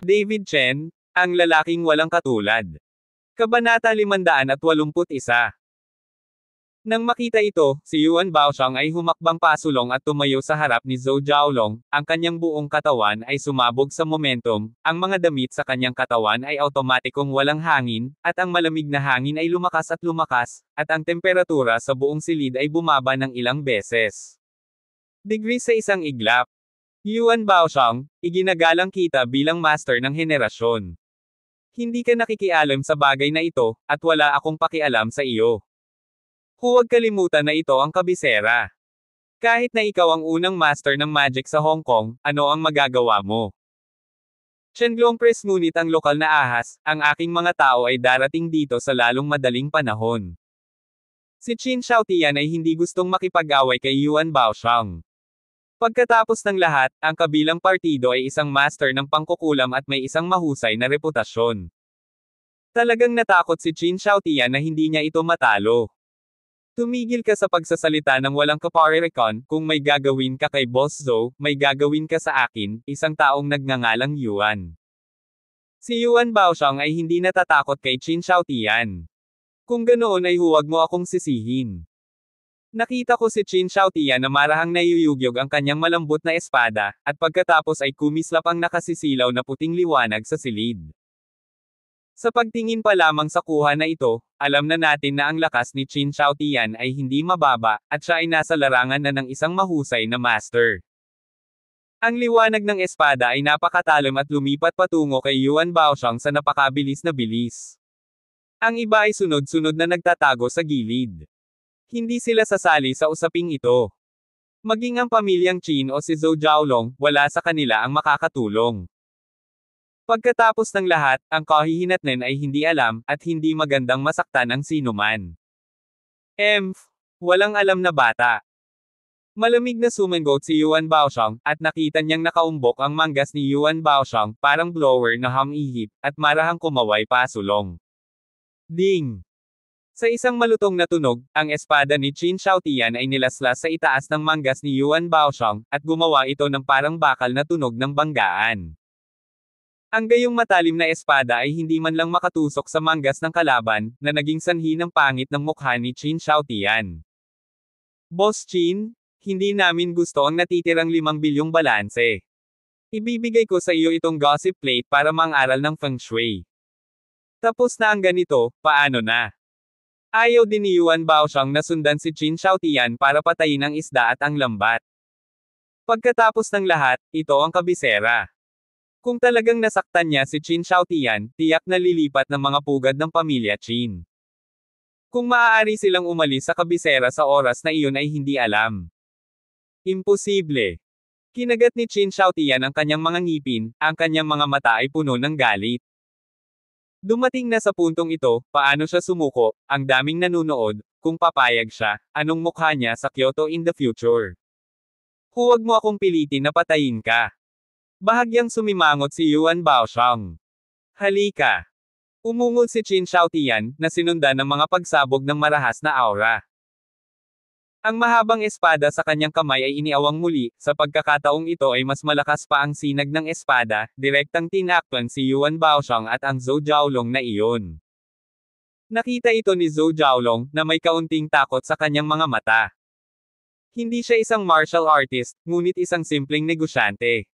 David Chen, ang lalaking walang katulad. Kabanata 581. Nang makita ito, si Yuan Baoxiang ay humakbang pasulong at tumayo sa harap ni Zhou Jiaolong, ang kanyang buong katawan ay sumabog sa momentum, ang mga damit sa kanyang katawan ay automatikong walang hangin, at ang malamig na hangin ay lumakas, at ang temperatura sa buong silid ay bumaba ng ilang beses. Degree sa isang iglap. Yuan Baoxiang, iginagalang kita bilang master ng henerasyon. Hindi ka nakikialam sa bagay na ito, at wala akong pakialam sa iyo. Huwag kalimutan na ito ang kabisera. Kahit na ikaw ang unang master ng magic sa Hong Kong, ano ang magagawa mo? Chenglong Press, ngunit ang lokal na ahas, ang aking mga tao ay darating dito sa lalong madaling panahon. Si Qin Xiaotian ay hindi gustong makipag-away kay Yuan Baoxiang. Pagkatapos ng lahat, ang kabilang partido ay isang master ng pangkukulam at may isang mahusay na reputasyon. Talagang natakot si Qin Xiaotian na hindi niya ito matalo. Tumigil ka sa pagsasalita ng walang kaparerekon, kung may gagawin ka kay Boss Zhou, may gagawin ka sa akin, isang taong nagngangalang Yuan. Si Yuan Baoxiang ay hindi natatakot kay Qin Xiaotian. Kung ganoon ay huwag mo akong sisihin. Nakita ko si Qin Xiaotian na marahang nayuyugyog ang kanyang malambot na espada, at pagkatapos ay kumislap ang nakasisilaw na puting liwanag sa silid. Sa pagtingin pa lamang sa kuha na ito, alam na natin na ang lakas ni Qin Xiaotian ay hindi mababa, at siya ay nasa larangan na ng isang mahusay na master. Ang liwanag ng espada ay napakatalim at lumipat patungo kay Yuan Baoxiang sa napakabilis na bilis. Ang iba ay sunod-sunod na nagtatago sa gilid. Hindi sila sasali sa usaping ito. Maging ang pamilyang Qin o si Zhou Jiaolong, wala sa kanila ang makakatulong. Pagkatapos ng lahat, ang kahihinatnan ay hindi alam, at hindi magandang masaktan ang sinuman. Walang alam na bata. Malamig na sumangot si Yuan Baoxiang, at nakita niyang nakaumbok ang manggas ni Yuan Baoxiang, parang blower na humihip, at marahang kumaway pasulong. Ding! Sa isang malutong na tunog, ang espada ni Qin Xiaotian ay nilaslas sa itaas ng manggas ni Yuan Baoxiang, at gumawa ito ng parang bakal na tunog ng banggaan. Ang gayong matalim na espada ay hindi man lang makatusok sa manggas ng kalaban, na naging sanhi ng pangit ng mukha ni Qin Xiaotian. Boss Qin, hindi namin gusto ang natitirang 5 bilyong balanse. Ibibigay ko sa iyo itong gossip plate para mang-aral ng feng shui. Tapos na ang ganito, paano na? Ayaw din ni Yuan Baoxiang na sundan si Qin Xiaotian para patayin ang isda at ang lambat. Pagkatapos ng lahat, ito ang kabisera. Kung talagang nasaktan niya si Qin Xiaotian, tiyak na lilipat ng mga pugad ng pamilya Qin. Kung maaari silang umalis sa kabisera sa oras na iyon ay hindi alam. Imposible. Kinagat ni Qin Xiaotian ang kanyang mga ngipin, ang kanyang mga mata ay puno ng galit. Dumating na sa puntong ito, paano siya sumuko, ang daming nanunood, kung papayag siya, anong mukha niya sa Kyoto in the future. Huwag mo akong pilitin na patayin ka. Bahagyang sumimangot si Yuan Baoxiang. Halika. Umungol si Qin Xiaotian, na sinundan ng mga pagsabog ng marahas na aura. Ang mahabang espada sa kanyang kamay ay iniawang muli, sa pagkakataong ito ay mas malakas pa ang sinag ng espada, direktang tinakpan si Yuan Baoxiang at ang Zhou Jiaolong na iyon. Nakita ito ni Zhou Jiaolong, na may kaunting takot sa kanyang mga mata. Hindi siya isang martial artist, ngunit isang simpleng negosyante.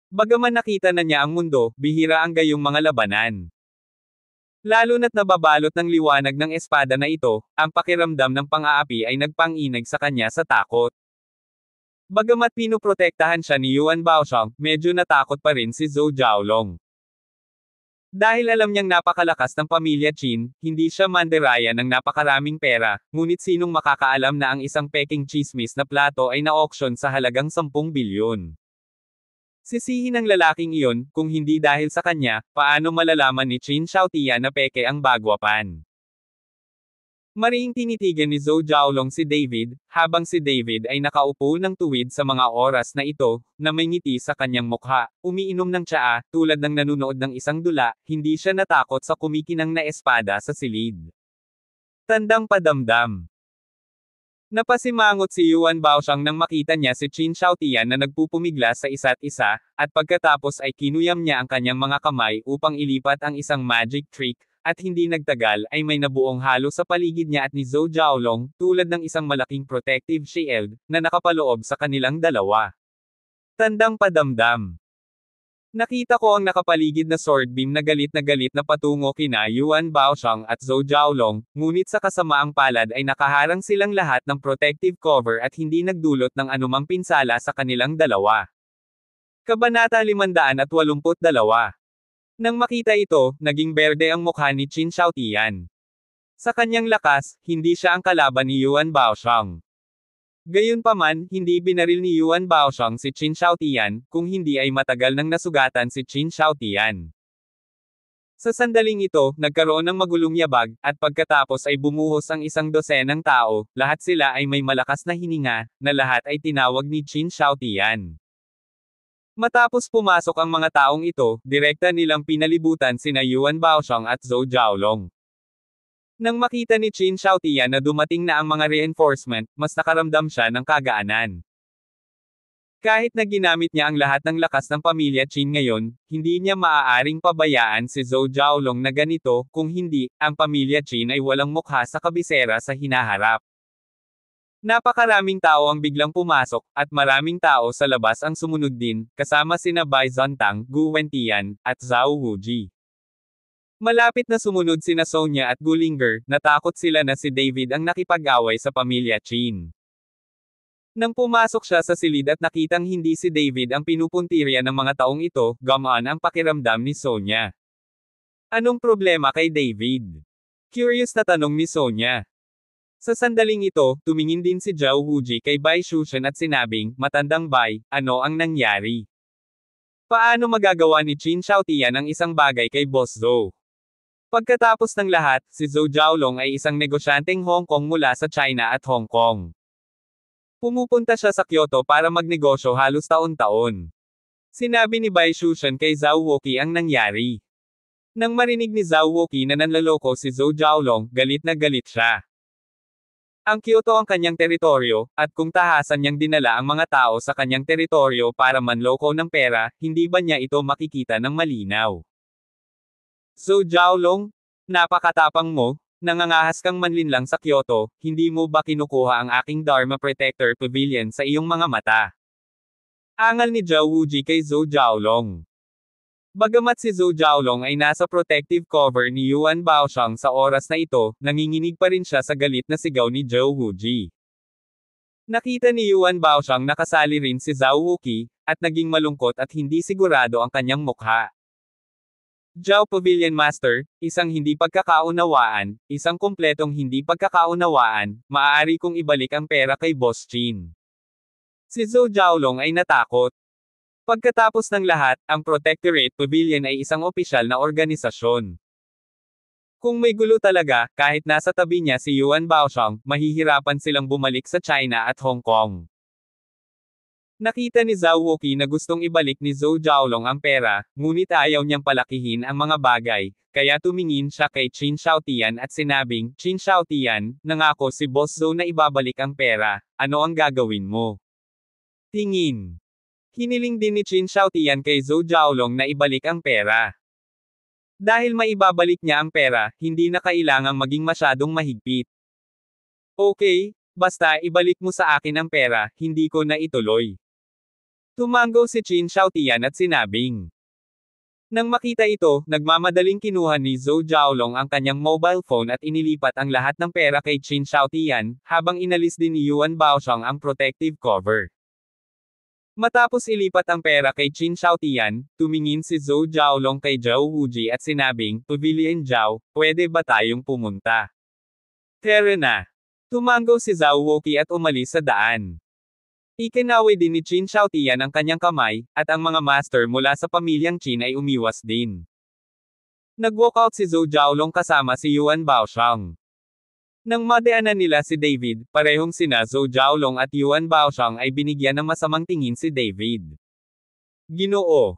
Bagaman nakita na niya ang mundo, bihira ang gayong mga labanan. Lalo na't nababalot ng liwanag ng espada na ito, ang pakiramdam ng pang-aapi ay nagpang-inag sa kanya sa takot. Bagamat pinoprotektahan siya ni Yuan Baoxiang, medyo natakot pa rin si Zhou Jiaolong. Dahil alam niyang napakalakas ng pamilya Qin, hindi siya mandiraya ng napakaraming pera, ngunit sinong makakaalam na ang isang peking chismis na plato ay na-auction sa halagang 10 bilyon. Sisihin ng lalaking iyon, kung hindi dahil sa kanya, paano malalaman ni Qin Xiaotian na peke ang bagwapan. Mariing tinitigan ni Zhou Jiaolong si David, habang si David ay nakaupo ng tuwid sa mga oras na ito, na may ngiti sa kanyang mukha, umiinom ng tsaa, tulad ng nanunood ng isang dula, hindi siya natakot sa kumikinang na espada sa silid. Tandang padamdam. Napasimangot si Yuan Baoxiang nang makita niya si Qin Xiaotian na nagpupumigla sa isa't isa, at pagkatapos ay kinuyam niya ang kanyang mga kamay upang ilipat ang isang magic trick, at hindi nagtagal ay may nabuong halo sa paligid niya at ni Zhou Jiaolong, tulad ng isang malaking protective shield, na nakapaloob sa kanilang dalawa. Tandang padamdam. Nakita ko ang nakapaligid na sword beam na galit na patungo kina Yuan Baoxiang at Zhou Jiaolong, ngunit sa kasamaang palad ay nakaharang silang lahat ng protective cover at hindi nagdulot ng anumang pinsala sa kanilang dalawa. Kabanata 582. Nang makita ito, naging berde ang mukha ni Qin Xiaotian. Sa kanyang lakas, hindi siya ang kalaban ni Yuan Baoxiang. Gayunpaman, hindi binaril ni Yuan Baoxiang si Qin Xiaotian, kung hindi ay matagal nang nasugatan si Qin Xiaotian. Sa sandaling ito, nagkaroon ng magulong yabag, at pagkatapos ay bumuhos ang isang dosenang tao, lahat sila ay may malakas na hininga, na lahat ay tinawag ni Qin Xiaotian. Matapos pumasok ang mga taong ito, direkta nilang pinalibutan sina Yuan Baoxiang at Zhou Jiaolong. Nang makita ni Qin Xiaotian na dumating na ang mga reinforcement, mas nakaramdam siya ng kagaanan. Kahit na ginamit niya ang lahat ng lakas ng pamilya Qin ngayon, hindi niya maaaring pabayaan si Zhou Jiaolong na ganito, kung hindi, ang pamilya Qin ay walang mukha sa kabisera sa hinaharap. Napakaraming tao ang biglang pumasok, at maraming tao sa labas ang sumunod din, kasama sina Bai Zhongtang, Gu Wentian, at Zhao Wuji. Malapit na sumunod sina Sonia at Gulinger, natakot sila na si David ang nakipag-away sa pamilya Qin. Nang pumasok siya sa silid at nakitang hindi si David ang pinupuntirya ng mga taong ito, gumaan ang pakiramdam ni Sonia. Anong problema kay David? Curious na tanong ni Sonia. Sa sandaling ito, tumingin din si Zhao Wuji kay Bai Shushan at sinabing, "Matandang Bai, ano ang nangyari? Paano magagawa ni Qin Xiaotian ang isang bagay kay Boss Zhou?" Pagkatapos ng lahat, si Zhou Jiaolong ay isang negosyanteng Hong Kong mula sa China at Hong Kong. Pumupunta siya sa Kyoto para magnegosyo halos taon-taon. Sinabi ni Bai Shushan kay Zhao Wuqi ang nangyari. Nang marinig ni Zhao Wuqi na nanloloko si Zhou Jiaolong, galit na galit siya. Ang Kyoto ang kanyang teritoryo, at kung tahasan niyang dinala ang mga tao sa kanyang teritoryo para manloko ng pera, hindi ba niya ito makikita ng malinaw? Zhou Jiaolong, napakatapang mo, nangangahas kang manlinlang sa Kyoto, hindi mo ba kinukuha ang aking Dharma Protector Pavilion sa iyong mga mata? Angal ni Zhao Wuji kay Zhou Jiaolong. Bagamat si Zhou Jiaolong ay nasa protective cover ni Yuan Baoxiang sa oras na ito, nanginginig pa rin siya sa galit na sigaw ni Zhao Wuji. Nakita ni Yuan Baoxiang nakasali rin si Zhao Wuqi, at naging malungkot at hindi sigurado ang kanyang mukha. Zhao Pavilion Master, isang hindi pagkakaunawaan, isang kumpletong hindi pagkakaunawaan, maaari kong ibalik ang pera kay Boss Qin. Si Zhou Jiaolong ay natakot. Pagkatapos ng lahat, ang Protectorate Pavilion ay isang opisyal na organisasyon. Kung may gulo talaga, kahit nasa tabi niya si Yuan Baoxiang, mahihirapan silang bumalik sa China at Hong Kong. Nakita ni Zhao Wuqi na gustong ibalik ni Zhou Jiaolong ang pera, ngunit ayaw niyang palakihin ang mga bagay, kaya tumingin siya kay Qin Xiaotian at sinabing, "Qin Xiaotian, nangako si Boss Zhou na ibabalik ang pera, ano ang gagawin mo?" Tingin. Hiniling din ni Qin Xiaotian kay Zhou Jiaolong na ibalik ang pera. Dahil maibabalik niya ang pera, hindi na kailangang maging masyadong mahigpit. Okay, basta ibalik mo sa akin ang pera, hindi ko na ituloy. Tumango si Qin Xiaotian at sinabing. Nang makita ito, nagmamadaling kinuha ni Zhou Jiaolong ang kanyang mobile phone at inilipat ang lahat ng pera kay Qin Xiaotian, habang inalis din ni Yuan Baoxiang ang protective cover. Matapos ilipat ang pera kay Qin Xiaotian, tumingin si Zhou Jiaolong kay Zhao Wuji at sinabing, "Pavilion Zhao, pwede ba tayong pumunta?" Tara na. Tumango si Zhao Wuqi at umalis sa daan. Ikinawi din ni Qin Xiaotian ang kanyang kamay, at ang mga master mula sa pamilyang Qin ay umiwas din. Nag-walkout si Zhou Jiaolong kasama si Yuan Baoxiang. Nang madaanan nila si David, parehong sina Zhou Jiaolong at Yuan Baoxiang ay binigyan ng masamang tingin si David. Ginoo.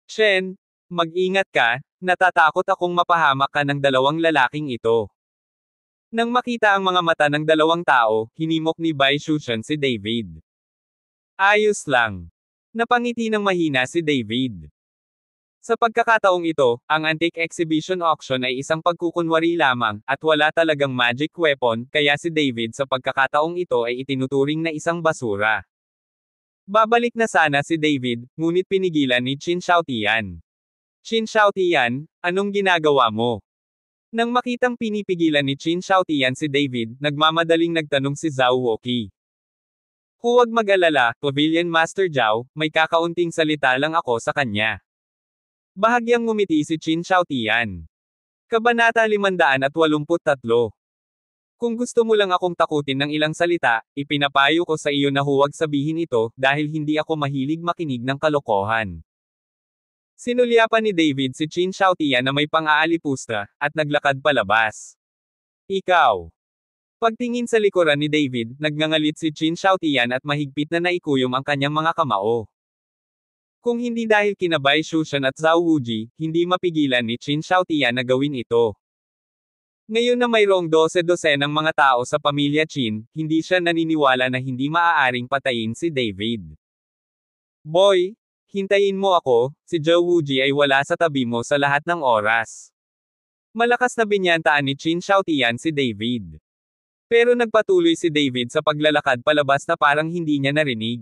Shen, mag-ingat ka, natatakot akong mapahamak ka ng dalawang lalaking ito. Nang makita ang mga mata ng dalawang tao, hinimok ni Bai Shushan si David. Ayos lang. Napangiti ng mahina si David. Sa pagkakataong ito, ang antique exhibition auction ay isang pagkukunwari lamang, at wala talagang magic weapon, kaya si David sa pagkakataong ito ay itinuturing na isang basura. Babalik na sana si David, ngunit pinigilan ni Qin Xiaotian. Qin Xiaotian, anong ginagawa mo? Nang makitang pinipigilan ni Qin Xiaotian si David, nagmamadaling nagtanong si Zhao Wuqi. Huwag mag-alala, Pavilion Master Zhao, may kakaunting salita lang ako sa kanya. Bahagyang ngumiti si Qin Xiaotian. Kabanata 583. Kung gusto mo lang akong takutin ng ilang salita, ipinapayo ko sa iyo na huwag sabihin ito, dahil hindi ako mahilig makinig ng kalokohan. Sinulyapan ni David si Qin Xiaotian na may pang-aalipusta, at naglakad palabas. Ikaw. Pagtingin sa likuran ni David, nagngangalit si Qin Xiaotian at mahigpit na naikuyom ang kanyang mga kamao. Kung hindi dahil kina Bai Shushan at Zhao Wuji, hindi mapigilan ni Qin Xiaotian na gawin ito. Ngayon na mayroong 12 ng mga tao sa pamilya Qin, hindi siya naniniwala na hindi maaaring patayin si David. Boy, hintayin mo ako, si Zhao Wuji ay wala sa tabi mo sa lahat ng oras. Malakas na binyantaan ni Qin Xiaotian si David. Pero nagpatuloy si David sa paglalakad palabas na parang hindi niya narinig.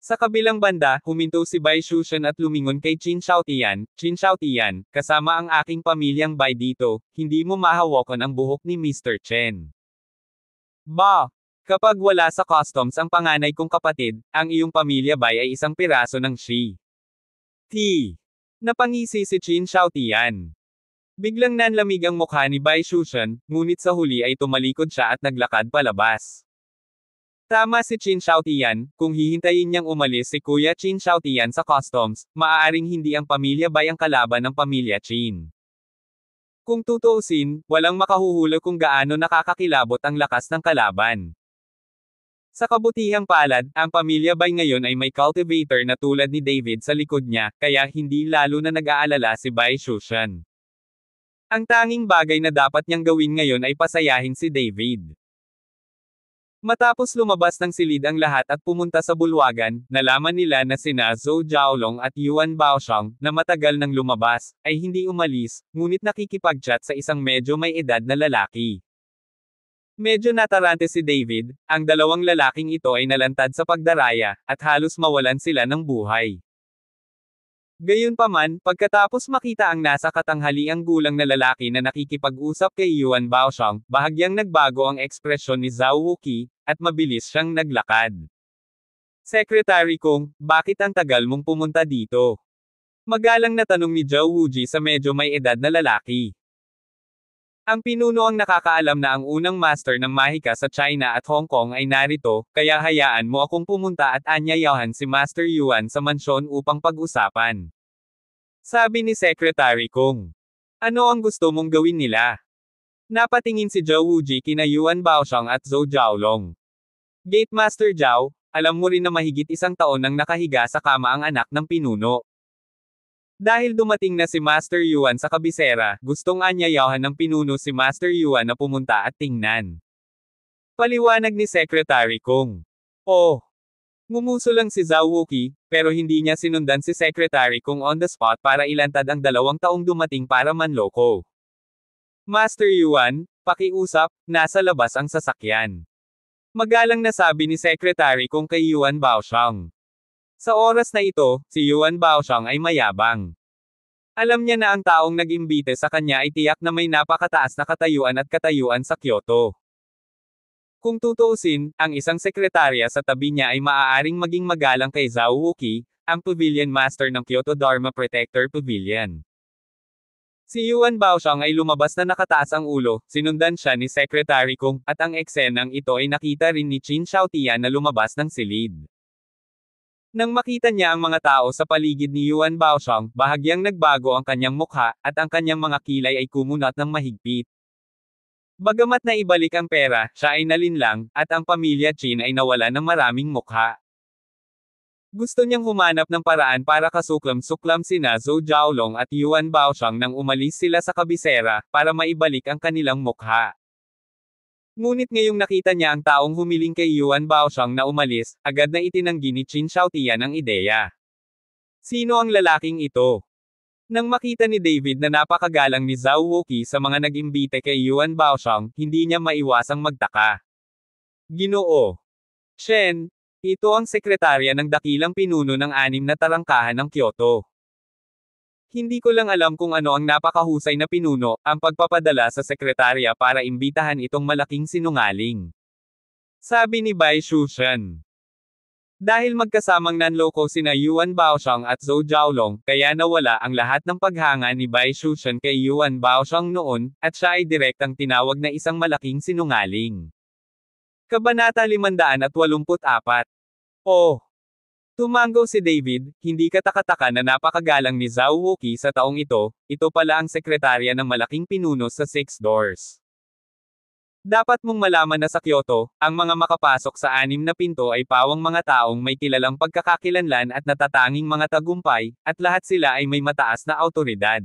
Sa kabilang banda, huminto si Bai Shushan at lumingon kay Qin Xiaotian, Qin Xiaotian, kasama ang aking pamilyang Bai dito, hindi mo mahawakan ang buhok ni Mr. Chen. Ba! Kapag wala sa customs ang panganay kong kapatid, ang iyong pamilya Bai ay isang piraso ng Shi. T. Napangisi si Qin Xiaotian. Biglang nanlamig ang mukha ni Bai Shushan, ngunit sa huli ay tumalikod siya at naglakad palabas. Tama si Qin Xiaotian, kung hihintayin niyang umalis si Kuya Qin Xiaotian sa customs, maaaring hindi ang pamilya Bai ang kalaban ng pamilya Qin. Kung tutuusin, walang makahuhula kung gaano nakakakilabot ang lakas ng kalaban. Sa kabutihang palad, ang pamilya Bai ngayon ay may cultivator na tulad ni David sa likod niya, kaya hindi lalo na nag-aalala si Bai Shushan. Ang tanging bagay na dapat niyang gawin ngayon ay pasayahin si David. Matapos lumabas ng silid ang lahat at pumunta sa bulwagan, nalaman nila na sina Zhou Jiaolong at Yuan Baoxiang, na matagal nang lumabas, ay hindi umalis, ngunit nakikipag-chat sa isang medyo may edad na lalaki. Medyo natarante si David, ang dalawang lalaking ito ay nalantad sa pagdaraya, at halos mawalan sila ng buhay. Gayunpaman, pagkatapos makita ang nasa katanghaliang gulang na lalaki na nakikipag-usap kay Yuan Baoxiang, bahagyang nagbago ang ekspresyon ni Zhao Wuqi, at mabilis siyang naglakad. Secretary Kong, bakit ang tagal mong pumunta dito? Magalang na tanong ni Zhao Wuji sa medyo may edad na lalaki. Ang pinuno ang nakakaalam na ang unang master ng mahika sa China at Hong Kong ay narito, kaya hayaan mo akong pumunta at anyayahan si Master Yuan sa mansyon upang pag-usapan. Sabi ni Secretary Kong. Ano ang gusto mong gawin nila? Napatingin si Zhao Wuji kina Yuan Baoxiang at Zhou Jiaolong. Gate Master Zhao, alam mo rin na mahigit isang taon nang nakahiga sa kama ang anak ng pinuno. Dahil dumating na si Master Yuan sa kabisera, gustong anyayahan ng pinuno si Master Yuan na pumunta at tingnan. Paliwanag ni Secretary Kong. Oh! Ngumuso lang si Zhao Wuqi, pero hindi niya sinundan si Secretary Kong on the spot para ilantad ang 2 taong dumating para manloko. Master Yuan, pakiusap, nasa labas ang sasakyan. Magalang na sabi ni Secretary Kong kay Yuan Baoxiang. Sa oras na ito, si Yuan Baoxiang ay mayabang. Alam niya na ang taong nag-imbite sa kanya ay tiyak na may napakataas na katayuan at katayuan sa Kyoto. Kung tutuusin, ang isang sekretarya sa tabi niya ay maaaring maging magalang kay Zhao Wuqi, ang Pavilion Master ng Kyoto Dharma Protector Pavilion. Si Yuan Baoxiang ay lumabas na nakataas ang ulo, sinundan siya ni Secretary Kong, at ang eksenang ito ay nakita rin ni Qin Xiaotian na lumabas ng silid. Nang makita niya ang mga tao sa paligid ni Yuan Baoxiang, bahagyang nagbago ang kanyang mukha, at ang kanyang mga kilay ay kumunat ng mahigpit. Bagamat na ibalik ang pera, siya ay nalinlang, at ang pamilya Qin ay nawala ng maraming mukha. Gusto niyang humanap ng paraan para kasuklam-suklam sina Zhou Jiaolong at Yuan Baoxiang nang umalis sila sa kabisera, para maibalik ang kanilang mukha. Ngunit ngayong nakita niya ang taong humiling kay Yuan Baoxiang na umalis, agad na itinanggi ni Qin Xiaotian ang ideya. Sino ang lalaking ito? Nang makita ni David na napakagalang ni Zhao Wuqi sa mga nag-imbite kay Yuan Baoxiang, hindi niya maiwasang magtaka. Ginoo Shen, ito ang sekretarya ng dakilang pinuno ng 6 na tarangkahan ng Kyoto. Hindi ko lang alam kung ano ang napakahusay na pinuno, ang pagpapadala sa sekretarya para imbitahan itong malaking sinungaling. Sabi ni Bai Shushan. Dahil magkasamang nanloko sina Yuan Baoxiang at Zhou Jiaolong, kaya nawala ang lahat ng paghanga ni Bai Shushan kay Yuan Baoxiang noon, at siya ay direktang tinawag na isang malaking sinungaling. Kabanata 584. Oh! Tumango si David, hindi katakataka na napakagalang ni Zhao Wuqi sa taong ito pala ang sekretarya ng malaking pinuno sa Six Doors. Dapat mong malaman na sa Kyoto, ang mga makapasok sa 6 na pinto ay pawang mga taong may kilalang pagkakakilanlan at natatanging mga tagumpay, at lahat sila ay may mataas na awtoridad.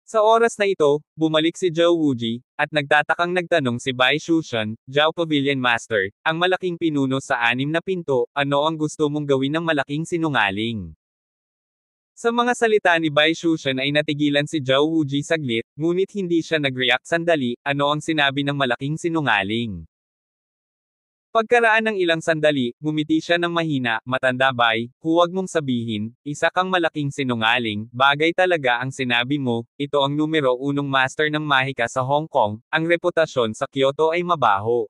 Sa oras na ito, bumalik si Zhou Wuji, at nagtatakang nagtanong si Bai Shushan, Zhao Pavilion Master, ang malaking pinuno sa 6 na pinto, ano ang gusto mong gawin ng malaking sinungaling? Sa mga salita ni Bai Shushan ay natigilan si Zhao Wuji saglit, ngunit hindi siya nag-react sandali, ano ang sinabi ng malaking sinungaling? Pagkaraan ng ilang sandali, ngumiti siya ng mahina, matanda Bai, huwag mong sabihin, isa kang malaking sinungaling, bagay talaga ang sinabi mo, ito ang numero 1 master ng mahika sa Hong Kong, ang reputasyon sa Kyoto ay mabaho.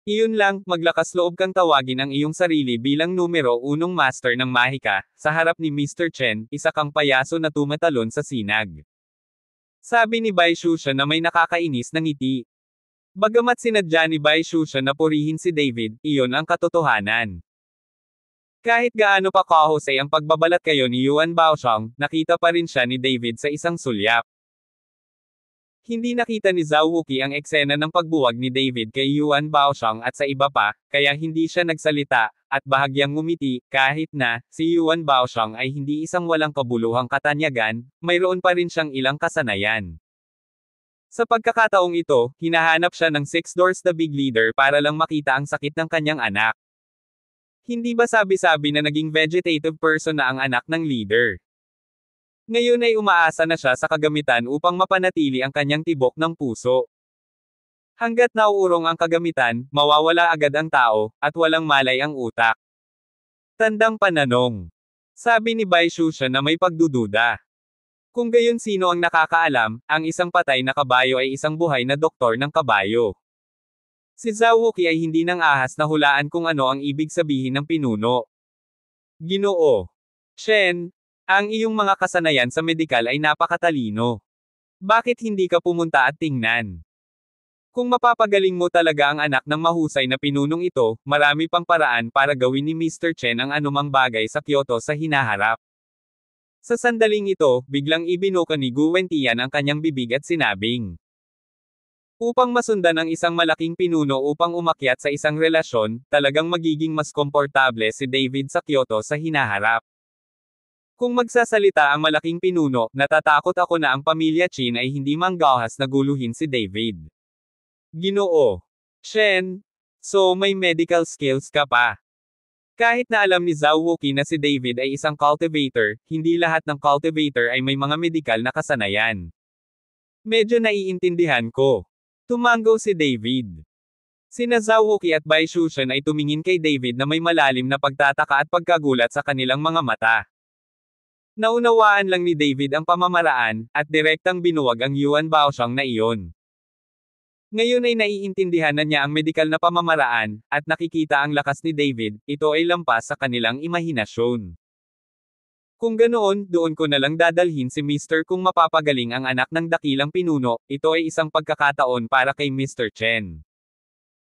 Iyon lang, maglakas loob kang tawagin ang iyong sarili bilang numero 1 master ng mahika, sa harap ni Mr. Chen, isa kang payaso na tumatalon sa sinag. Sabi ni Bai Shushan na may nakakainis na ngiti. Bagamat sinadya ni Bai Shushan na purihin si David, iyon ang katotohanan. Kahit gaano pa kahusay ang pagbabalat kayo ni Yuan Baoxiang, nakita pa rin siya ni David sa isang sulyap. Hindi nakita ni Zhao Wuqi ang eksena ng pagbuwag ni David kay Yuan Baoxiang at sa iba pa, kaya hindi siya nagsalita, at bahagyang ngumiti, kahit na, si Yuan Baoxiang ay hindi isang walang kabuluhang katanyagan, mayroon pa rin siyang ilang kasanayan. Sa pagkakataong ito, hinahanap siya ng Six Doors the Big Leader para lang makita ang sakit ng kanyang anak. Hindi ba sabi-sabi na naging vegetative person na ang anak ng leader? Ngayon ay umaasa na siya sa kagamitan upang mapanatili ang kanyang tibok ng puso. Hanggat nauurong ang kagamitan, mawawala agad ang tao, at walang malay ang utak. Tandang pananong. Sabi ni Bai Shushan na may pagdududa. Kung gayon sino ang nakakaalam, ang isang patay na kabayo ay isang buhay na doktor ng kabayo. Si Zhao Wuqi ay hindi nang ahas na hulaan kung ano ang ibig sabihin ng pinuno. Ginoo Shen, ang iyong mga kasanayan sa medikal ay napakatalino. Bakit hindi ka pumunta at tingnan? Kung mapapagaling mo talaga ang anak ng mahusay na pinunong ito, marami pang paraan para gawin ni Mr. Chen ang anumang bagay sa Kyoto sa hinaharap. Sa sandaling ito, biglang ibinuka ni Gu Wentian ang kanyang bibig at sinabing, upang masundan ang isang malaking pinuno upang umakyat sa isang relasyon, talagang magiging mas komportable si David sa Kyoto sa hinaharap. Kung magsasalita ang malaking pinuno, natatakot ako na ang pamilya Qin ay hindi manggahas na guluhin si David. Ginoo Shen, so may medical skills ka pa. Kahit na alam ni Zhao Wuqi na si David ay isang cultivator, hindi lahat ng cultivator ay may mga medikal na kasanayan. Medyo naiintindihan ko. Tumango si David. Sina Zhao Wuqi at Bai Shushan ay tumingin kay David na may malalim na pagtataka at pagkagulat sa kanilang mga mata. Naunawaan lang ni David ang pamamaraan, at direktang binuwag ang Yuan Baoxiang na iyon. Ngayon ay naiintindihan na niya ang medikal na pamamaraan, at nakikita ang lakas ni David, ito ay lampas sa kanilang imahinasyon. Kung ganoon, doon ko na lang dadalhin si Mr. kung mapapagaling ang anak ng dakilang pinuno, ito ay isang pagkakataon para kay Mr. Chen.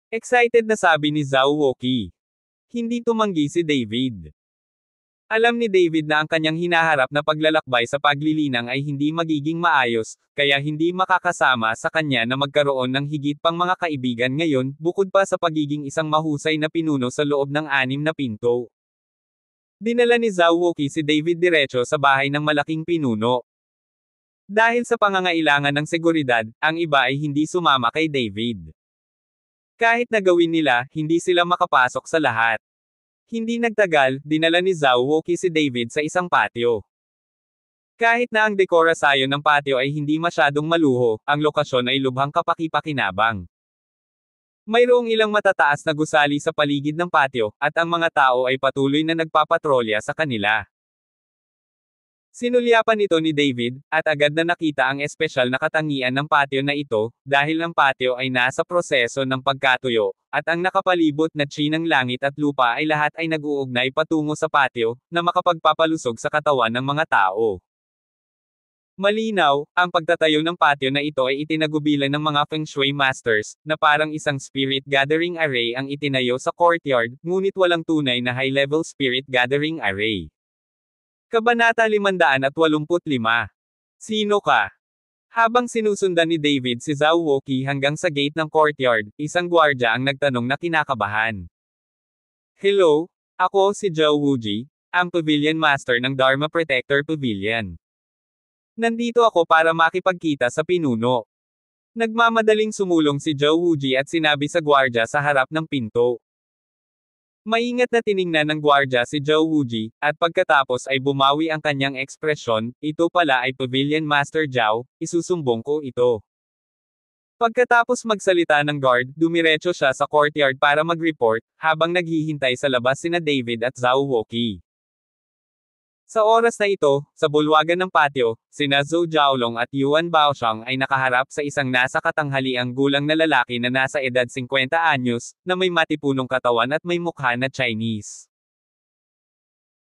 Excited na sabi ni Zhao Wuqi. Hindi tumanggi si David. Alam ni David na ang kanyang hinaharap na paglalakbay sa paglilinang ay hindi magiging maayos, kaya hindi makakasama sa kanya na magkaroon ng higit pang mga kaibigan ngayon, bukod pa sa pagiging isang mahusay na pinuno sa loob ng 6 na pinto. Dinala ni Zhao Wuqi si David diretso sa bahay ng malaking pinuno. Dahil sa pangangailangan ng seguridad, ang iba ay hindi sumama kay David. Kahit na gawin nila, hindi sila makapasok sa lahat. Hindi nagtagal, dinala ni Zhao Wuqi si David sa isang patio. Kahit na ang dekorasyon ng patio ay hindi masyadong maluho, ang lokasyon ay lubhang kapaki-pakinabang. Mayroong ilang matataas na gusali sa paligid ng patio, at ang mga tao ay patuloy na nagpapatrolya sa kanila. Sinulyapan ito ni David, at agad na nakita ang espesyal na katangian ng patio na ito, dahil ang patio ay nasa proseso ng pagkatuyo, at ang nakapalibot na tsinang langit at lupa ay lahat ay nag-uugnay patungo sa patio, na makapagpapalusog sa katawan ng mga tao. Malinaw, ang pagtatayo ng patio na ito ay itinagubilan ng mga Feng Shui Masters, na parang isang spirit gathering array ang itinayo sa courtyard, ngunit walang tunay na high-level spirit gathering array. Kabanata 585. Sino ka? Habang sinusundan ni David si Zhao Wuqi hanggang sa gate ng courtyard, isang gwardya ang nagtanong na kinakabahan. Hello, ako si Zhao Wuji, ang Pavilion Master ng Dharma Protector Pavilion. Nandito ako para makipagkita sa pinuno. Nagmamadaling sumulong si Zhao Wuji at sinabi sa gwardya sa harap ng pinto. Maingat na tiningnan ng gwardya si Zhao Wuji, at pagkatapos ay bumawi ang kanyang ekspresyon, ito pala ay Pavilion Master Zhao, isusumbong ko ito. Pagkatapos magsalita ng guard, dumiretso siya sa courtyard para mag-report, habang naghihintay sa labas sina David at Zhao Wuqi. Sa oras na ito, sa bulwagan ng patio, sina Zhou Jiaolong at Yuan Baoxiang ay nakaharap sa isang nasa katanghaliang gulang na lalaki na nasa edad 50 anyos, na may matipunong katawan at may mukha na Chinese.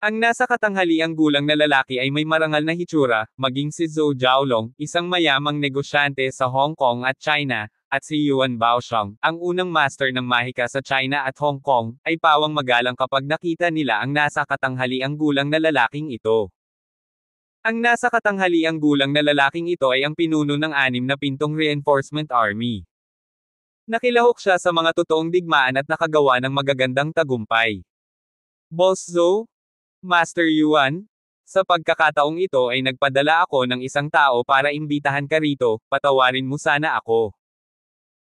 Ang nasa katanghaliang gulang na lalaki ay may marangal na hitsura, maging si Zhou Jiaolong, isang mayamang negosyante sa Hong Kong at China, at si Yuan Baoxiang, ang unang master ng mahika sa China at Hong Kong, ay pawang magalang kapag nakita nila ang nasa katanghaliang gulang na lalaking ito. Ang nasa katanghaliang gulang na lalaking ito ay ang pinuno ng 6 na pintong reinforcement army. Nakilahok siya sa mga totoong digmaan at nakagawa ng magagandang tagumpay. Boss Zhou? Master Yuan? Sa pagkakataong ito ay nagpadala ako ng isang tao para imbitahan ka rito, patawarin mo sana ako.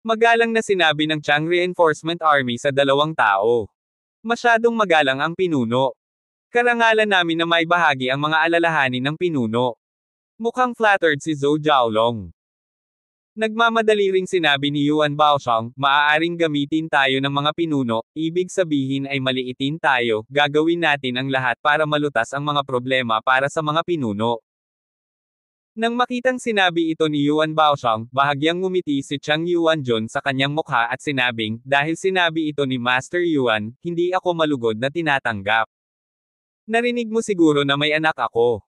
Magalang na sinabi ng Chang Reinforcement Army sa 2 tao. Masyadong magalang ang pinuno. Karangalan namin na may bahagi ang mga alalahanin ng pinuno. Mukhang flattered si Zhou Jiaolong. Nagmamadali ring sinabi ni Yuan Baoxiang, maaaring gamitin tayo ng mga pinuno, ibig sabihin ay maliitin tayo, gagawin natin ang lahat para malutas ang mga problema para sa mga pinuno. Nang makitang sinabi ito ni Yuan Baoxiang, bahagyang ngumiti si Chang Yuanjun sa kanyang mukha at sinabing, dahil sinabi ito ni Master Yuan, hindi ako malugod na tinatanggap. Narinig mo siguro na may anak ako.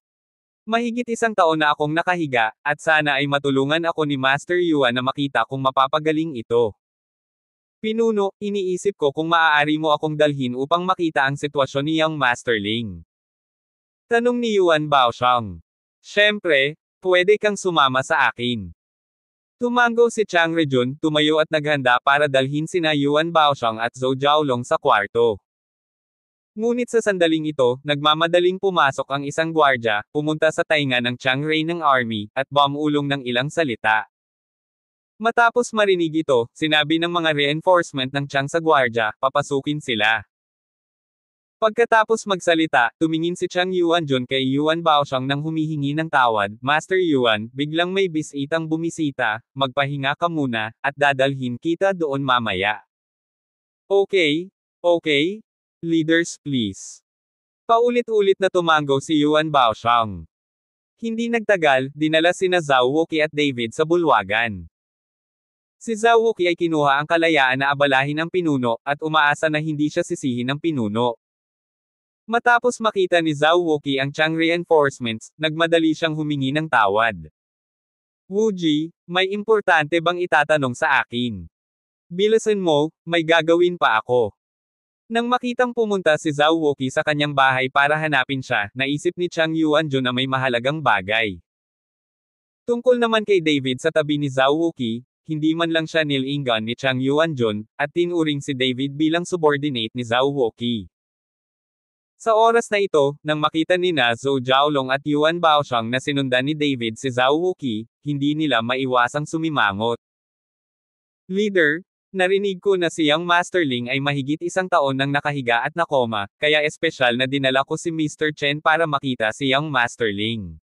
Mahigit 1 taon na akong nakahiga, at sana ay matulungan ako ni Master Yuan na makita kung mapapagaling ito. Pinuno, iniisip ko kung maaari mo akong dalhin upang makita ang sitwasyon ni Yang Master Ling. Tanong ni Yuan Baoxiang. Siyempre, pwede kang sumama sa akin. Tumango si Chang Rejun, tumayo at naghanda para dalhin sina Yuan Baoxiang at Zhou Jiaolong sa kwarto. Ngunit sa sandaling ito, nagmamadaling pumasok ang isang gwardya, pumunta sa tainga ng Chang Rei ng army, at bumulong ng ilang salita. Matapos marinig ito, sinabi ng mga reinforcement ng Chang sa gwardya, papasukin sila. Pagkatapos magsalita, tumingin si Chang Yuanjun kay Yuan Baoxiang nang humihingi ng tawad, Master Yuan, biglang may bisitang bumisita, magpahinga ka muna, at dadalhin kita doon mamaya. Okay, okay. Leaders please. Paulit-ulit na tumango si Yuan Baoxiang. Hindi nagtagal, dinala sina Zhao Wuqi at David sa bulwagan. Si Zhao Wuqi ay kinuha ang kalayaan na abalahin ang pinuno, at umaasa na hindi siya sisihin ng pinuno. Matapos makita ni Zhao Wuqi ang Chang reinforcements, nagmadali siyang humingi ng tawad. Wuji, may importante bang itatanong sa akin? Bilisan mo, may gagawin pa ako. Nang makitang pumunta si Zhao Wuqi sa kanyang bahay para hanapin siya, naisip ni Chang Yuanjun na may mahalagang bagay. Tungkol naman kay David sa tabi ni Zhao Wuqi, hindi man lang siya nilingan ni Chang Yuanjun, at tinuring si David bilang subordinate ni Zhao Wuqi. Sa oras na ito, nang makita nina Zhou Jiaolong at Yuan Baoxiang na sinundan ni David si Zhao Wuqi, hindi nila maiwasang sumimangot. Leader, narinig ko na si Young Masterling ay mahigit 1 taon nang nakahiga at nakoma, kaya espesyal na dinala ko si Mr. Chen para makita si Young Masterling.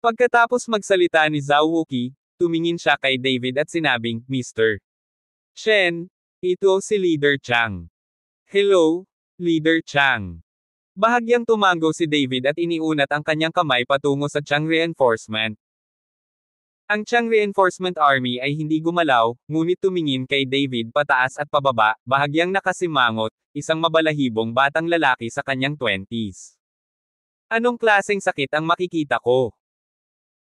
Pagkatapos magsalita ni Zhao Wuqi, tumingin siya kay David at sinabing, Mr. Chen, ito si Leader Chang. Hello, Leader Chang. Bahagyang tumango si David at iniunat ang kanyang kamay patungo sa Chang Reinforcement. Ang Chang Reinforcement Army ay hindi gumalaw, ngunit tumingin kay David pataas at pababa, bahagyang nakasimangot, isang mabalahibong batang lalaki sa kanyang 20s. Anong klaseng sakit ang makikita ko?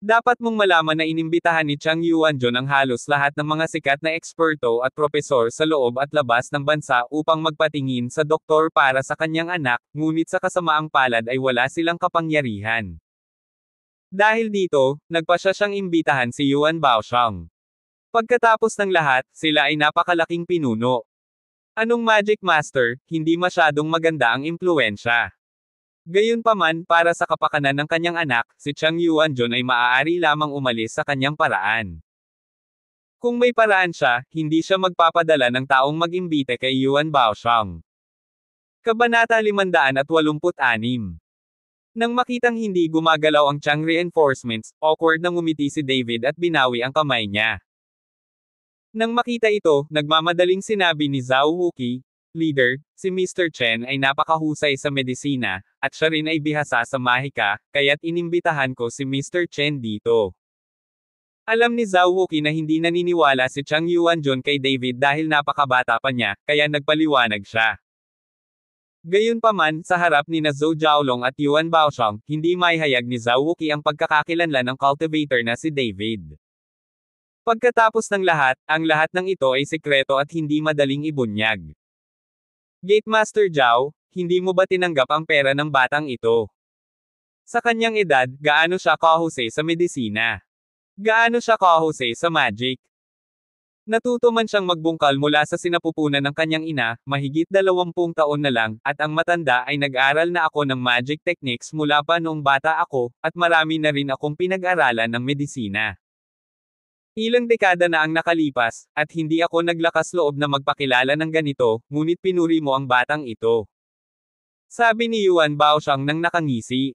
Dapat mong malaman na inimbitahan ni Chang Yuanjon ang halos lahat ng mga sikat na eksperto at propesor sa loob at labas ng bansa upang magpatingin sa doktor para sa kanyang anak, ngunit sa kasamaang palad ay wala silang kapangyarihan. Dahil dito, nagpasya siyang imbitahan si Yuan Baoxiang. Pagkatapos ng lahat, sila ay napakalaking pinuno. Anong Magic Master, hindi masyadong maganda ang impluwensya. Gayunpaman, para sa kapakanan ng kanyang anak, si Chang Yuanjon ay maaari lamang umalis sa kanyang paraan. Kung may paraan siya, hindi siya magpapadala ng taong mag-imbite kay Yuan Baoxiang. Kabanata 586. Nang makitang hindi gumagalaw ang Chang Reinforcements, awkward na ngumiti si David at binawi ang kamay niya. Nang makita ito, nagmamadaling sinabi ni Zhao Wuqi, Leader, si Mr. Chen ay napakahusay sa medisina, at siya rin ay bihasa sa mahika, kaya't inimbitahan ko si Mr. Chen dito. Alam ni Zhao Wuqi na hindi naniniwala si Chang Yuanjon kay David dahil napakabata pa niya, kaya nagpaliwanag siya. Gayunpaman, sa harap ni Zhou Jiaolong at Yuan Baoxiang, hindi maihayag ni Zhao Wuqi ang pagkakakilanlan ng cultivator na si David. Pagkatapos ng lahat, ang lahat ng ito ay sikreto at hindi madaling ibunyag. Gate Master Zhao, hindi mo ba tinanggap ang pera ng batang ito? Sa kanyang edad, gaano siya kahusay sa medisina? Gaano siya kahusay sa magic? Natuto man siyang magbungkal mula sa sinapupunan ng kanyang ina, mahigit 20 taon na lang, at ang matanda ay nag-aral na ako ng magic techniques mula pa noong bata ako, at marami na rin akong pinag-aralan ng medisina. Ilang dekada na ang nakalipas, at hindi ako naglakas loob na magpakilala ng ganito, ngunit pinuri mo ang batang ito. Sabi ni Yuan Baoxiang nang nakangisi.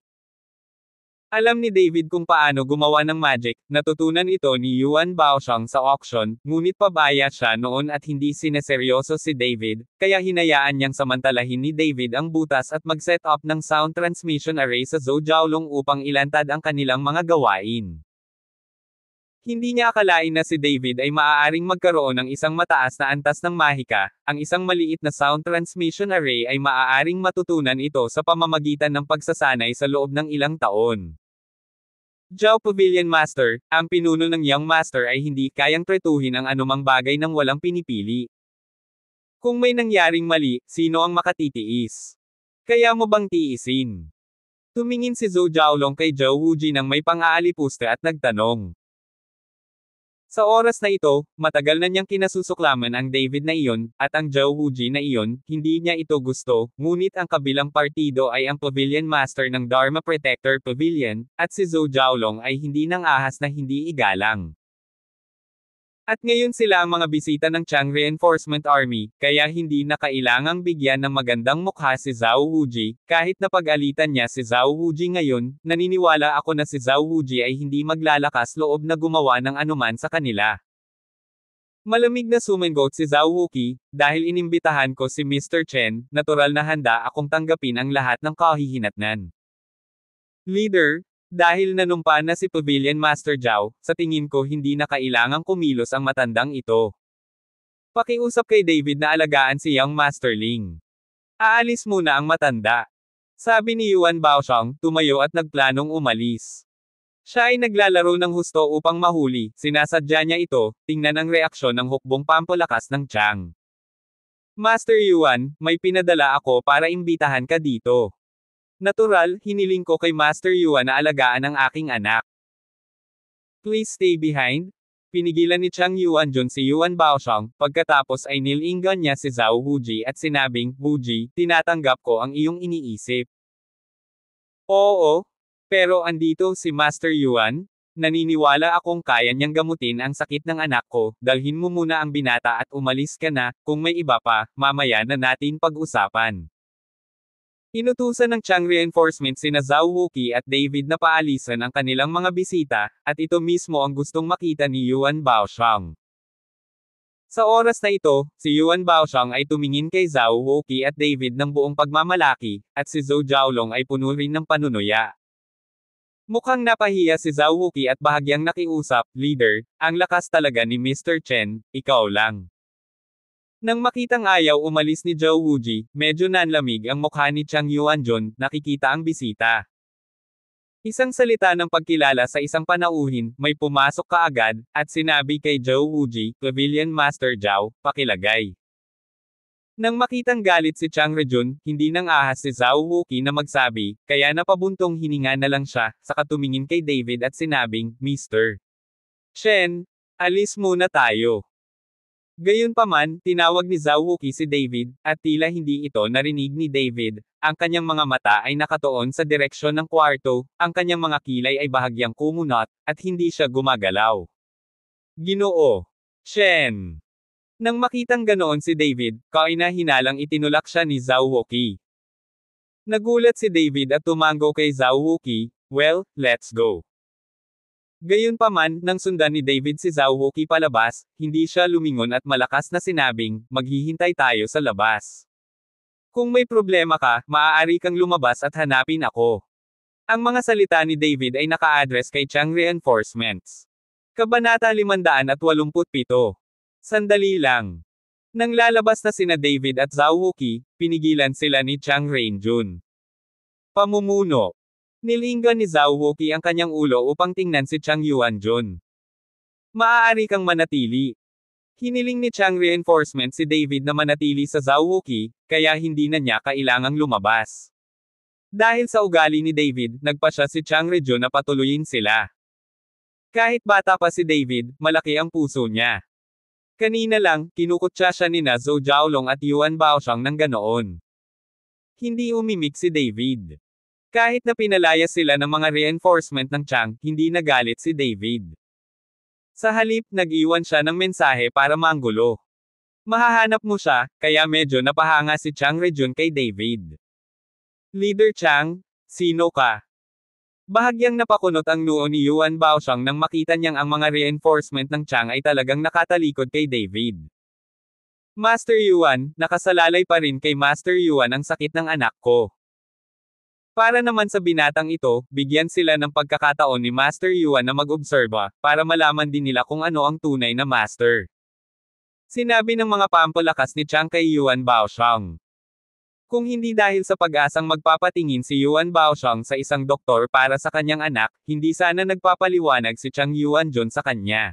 Alam ni David kung paano gumawa ng magic, natutunan ito ni Yuan Baoxiang sa auction, ngunit pabaya siya noon at hindi sineseryoso si David, kaya hinayaan niyang samantalahin ni David ang butas at mag-set up ng sound transmission array sa Zhou Jiaolong upang ilantad ang kanilang mga gawain. Hindi niya akalain na si David ay maaaring magkaroon ng isang mataas na antas ng mahika, ang isang maliit na sound transmission array ay maaaring matutunan ito sa pamamagitan ng pagsasanay sa loob ng ilang taon. Zhao Pavilion Master, ang pinuno ng Young Master ay hindi kayang tretuhin ang anumang bagay nang walang pinipili. Kung may nangyaring mali, sino ang makatitiis? Kaya mo bang tiisin? Tumingin si Zhou Jiaolong kay Zhao Wuji nang may pang-aalipusta at nagtanong. Sa oras na ito, matagal na niyang kinasusuklaman ang David na iyon, at ang Zhao Wuji na iyon, hindi niya ito gusto, ngunit ang kabilang partido ay ang Pavilion Master ng Dharma Protector Pavilion, at si Zhou Jiaolong ay hindi nang ahas na hindi igalang. At ngayon sila ang mga bisita ng Chang Reinforcement Army, kaya hindi na kailangang bigyan ng magandang mukha si Zhao Wuji, kahit na pag-alitan niya si Zhao Wuji ngayon, naniniwala ako na si Zhao Wuji ay hindi maglalakas loob na gumawa ng anuman sa kanila. Malamig na sumangot si Zhao Wuqi, dahil inimbitahan ko si Mr. Chen, natural na handa akong tanggapin ang lahat ng kahihinatnan. Leader, dahil nanumpa na si Pavilion Master Zhao, sa tingin ko hindi na kailangang kumilos ang matandang ito. Pakiusap kay David na alagaan si Young Masterling. Aalis muna ang matanda. Sabi ni Yuan Baoxiang, tumayo at nagplanong umalis. Siya ay naglalaro ng husto upang mahuli, sinasadya niya ito, tingnan ang reaksyon ng hukbong pampalakas ng Chang. Master Yuan, may pinadala ako para imbitahan ka dito. Natural, hiniling ko kay Master Yuan na alagaan ang aking anak. Please stay behind. Pinigilan ni Chang Yuanjun si Yuan Baoxiang, pagkatapos ay nilingan niya si Zhao Wuji at sinabing, Wuji, tinatanggap ko ang iyong iniisip. Oo, pero andito si Master Yuan, naniniwala akong kaya niyang gamutin ang sakit ng anak ko, dalhin mo muna ang binata at umalis ka na, kung may iba pa, mamaya na natin pag-usapan. Inutusan ng Chang reinforcement sina Zhao Wuqi at David na paalisan ang kanilang mga bisita, at ito mismo ang gustong makita ni Yuan Baoxiang. Sa oras na ito, si Yuan Baoxiang ay tumingin kay Zhao Wuqi at David ng buong pagmamalaki, at si Zhou Jiaolong ay puno rin ng panunuya. Mukhang napahiya si Zhao Wuqi at bahagyang nakiusap, Leader, ang lakas talaga ni Mr. Chen, ikaw lang. Nang makitang ayaw umalis ni Zhou Wuji, medyo nanlamig ang mukha ni Chang Yuanjun, nakikita ang bisita. Isang salita ng pagkilala sa isang panauhin, may pumasok kaagad, at sinabi kay Zhou Wuji, Pavilion Master Zhao, pakilagay. Nang makitang galit si Chang Rejun, hindi nang ahas si Zhao Wuqi na magsabi, kaya napabuntong hininga na lang siya, saka tumingin kay David at sinabing, Mr. Chen, alis muna tayo. Gayunpaman, tinawag ni Zhao Wuqi si David, at tila hindi ito narinig ni David. Ang kanyang mga mata ay nakatuon sa direksyon ng kwarto, ang kanyang mga kilay ay bahagyang kumunot, at hindi siya gumagalaw. Ginoo Chen. Nang makitang ganoon si David, kaina-hinalang itinulak siya ni Zhao Wuqi. Nagulat si David at tumango kay Zhao Wuqi, well, let's go. Gayunpaman, nang sundan ni David si Zhao Wuqi palabas, hindi siya lumingon at malakas na sinabing, maghihintay tayo sa labas. Kung may problema ka, maaari kang lumabas at hanapin ako. Ang mga salita ni David ay naka-address kay Chang Reinforcements. Kabanata 587. Sandali lang. Nang lalabas na sina David at Zhao Wuqi, pinigilan sila ni Chang Reinjun. Pamumuno. Nilingan ni Zhao Wuqi ang kanyang ulo upang tingnan si Chang Yuanjun. Maaari kang manatili. Hiniling ni Chang Reinforcement si David na manatili sa Zhao Wuqi, kaya hindi na niya kailangang lumabas. Dahil sa ugali ni David, nagpasya si Chang Rejun na patuloyin sila. Kahit bata pa si David, malaki ang puso niya. Kanina lang, kinukutsa siya ni Zhou Jiaolong at Yuan Baoxiang ng ganoon. Hindi umimik si David. Kahit na pinalaya sila ng mga reinforcement ng Chang, hindi nagalit si David. Sa halip, nag-iwan siya ng mensahe para manggulo. Mahahanap mo siya, kaya medyo napahanga si Chang Rejun kay David. Leader Chang, sino ka? Bahagyang napakunot ang noo ni Yuan Baoxiang nang makita niyang ang mga reinforcement ng Chang ay talagang nakatalikod kay David. Master Yuan, nakasalalay pa rin kay Master Yuan ang sakit ng anak ko. Para naman sa binatang ito, bigyan sila ng pagkakataon ni Master Yuan na mag-obserba, para malaman din nila kung ano ang tunay na master. Sinabi ng mga pampalakas ni Chang kay Yuan Baoxiang. Kung hindi dahil sa pag-asang magpapatingin si Yuan Baoxiang sa isang doktor para sa kanyang anak, hindi sana nagpapaliwanag si Chang Yuanjun sa kanya.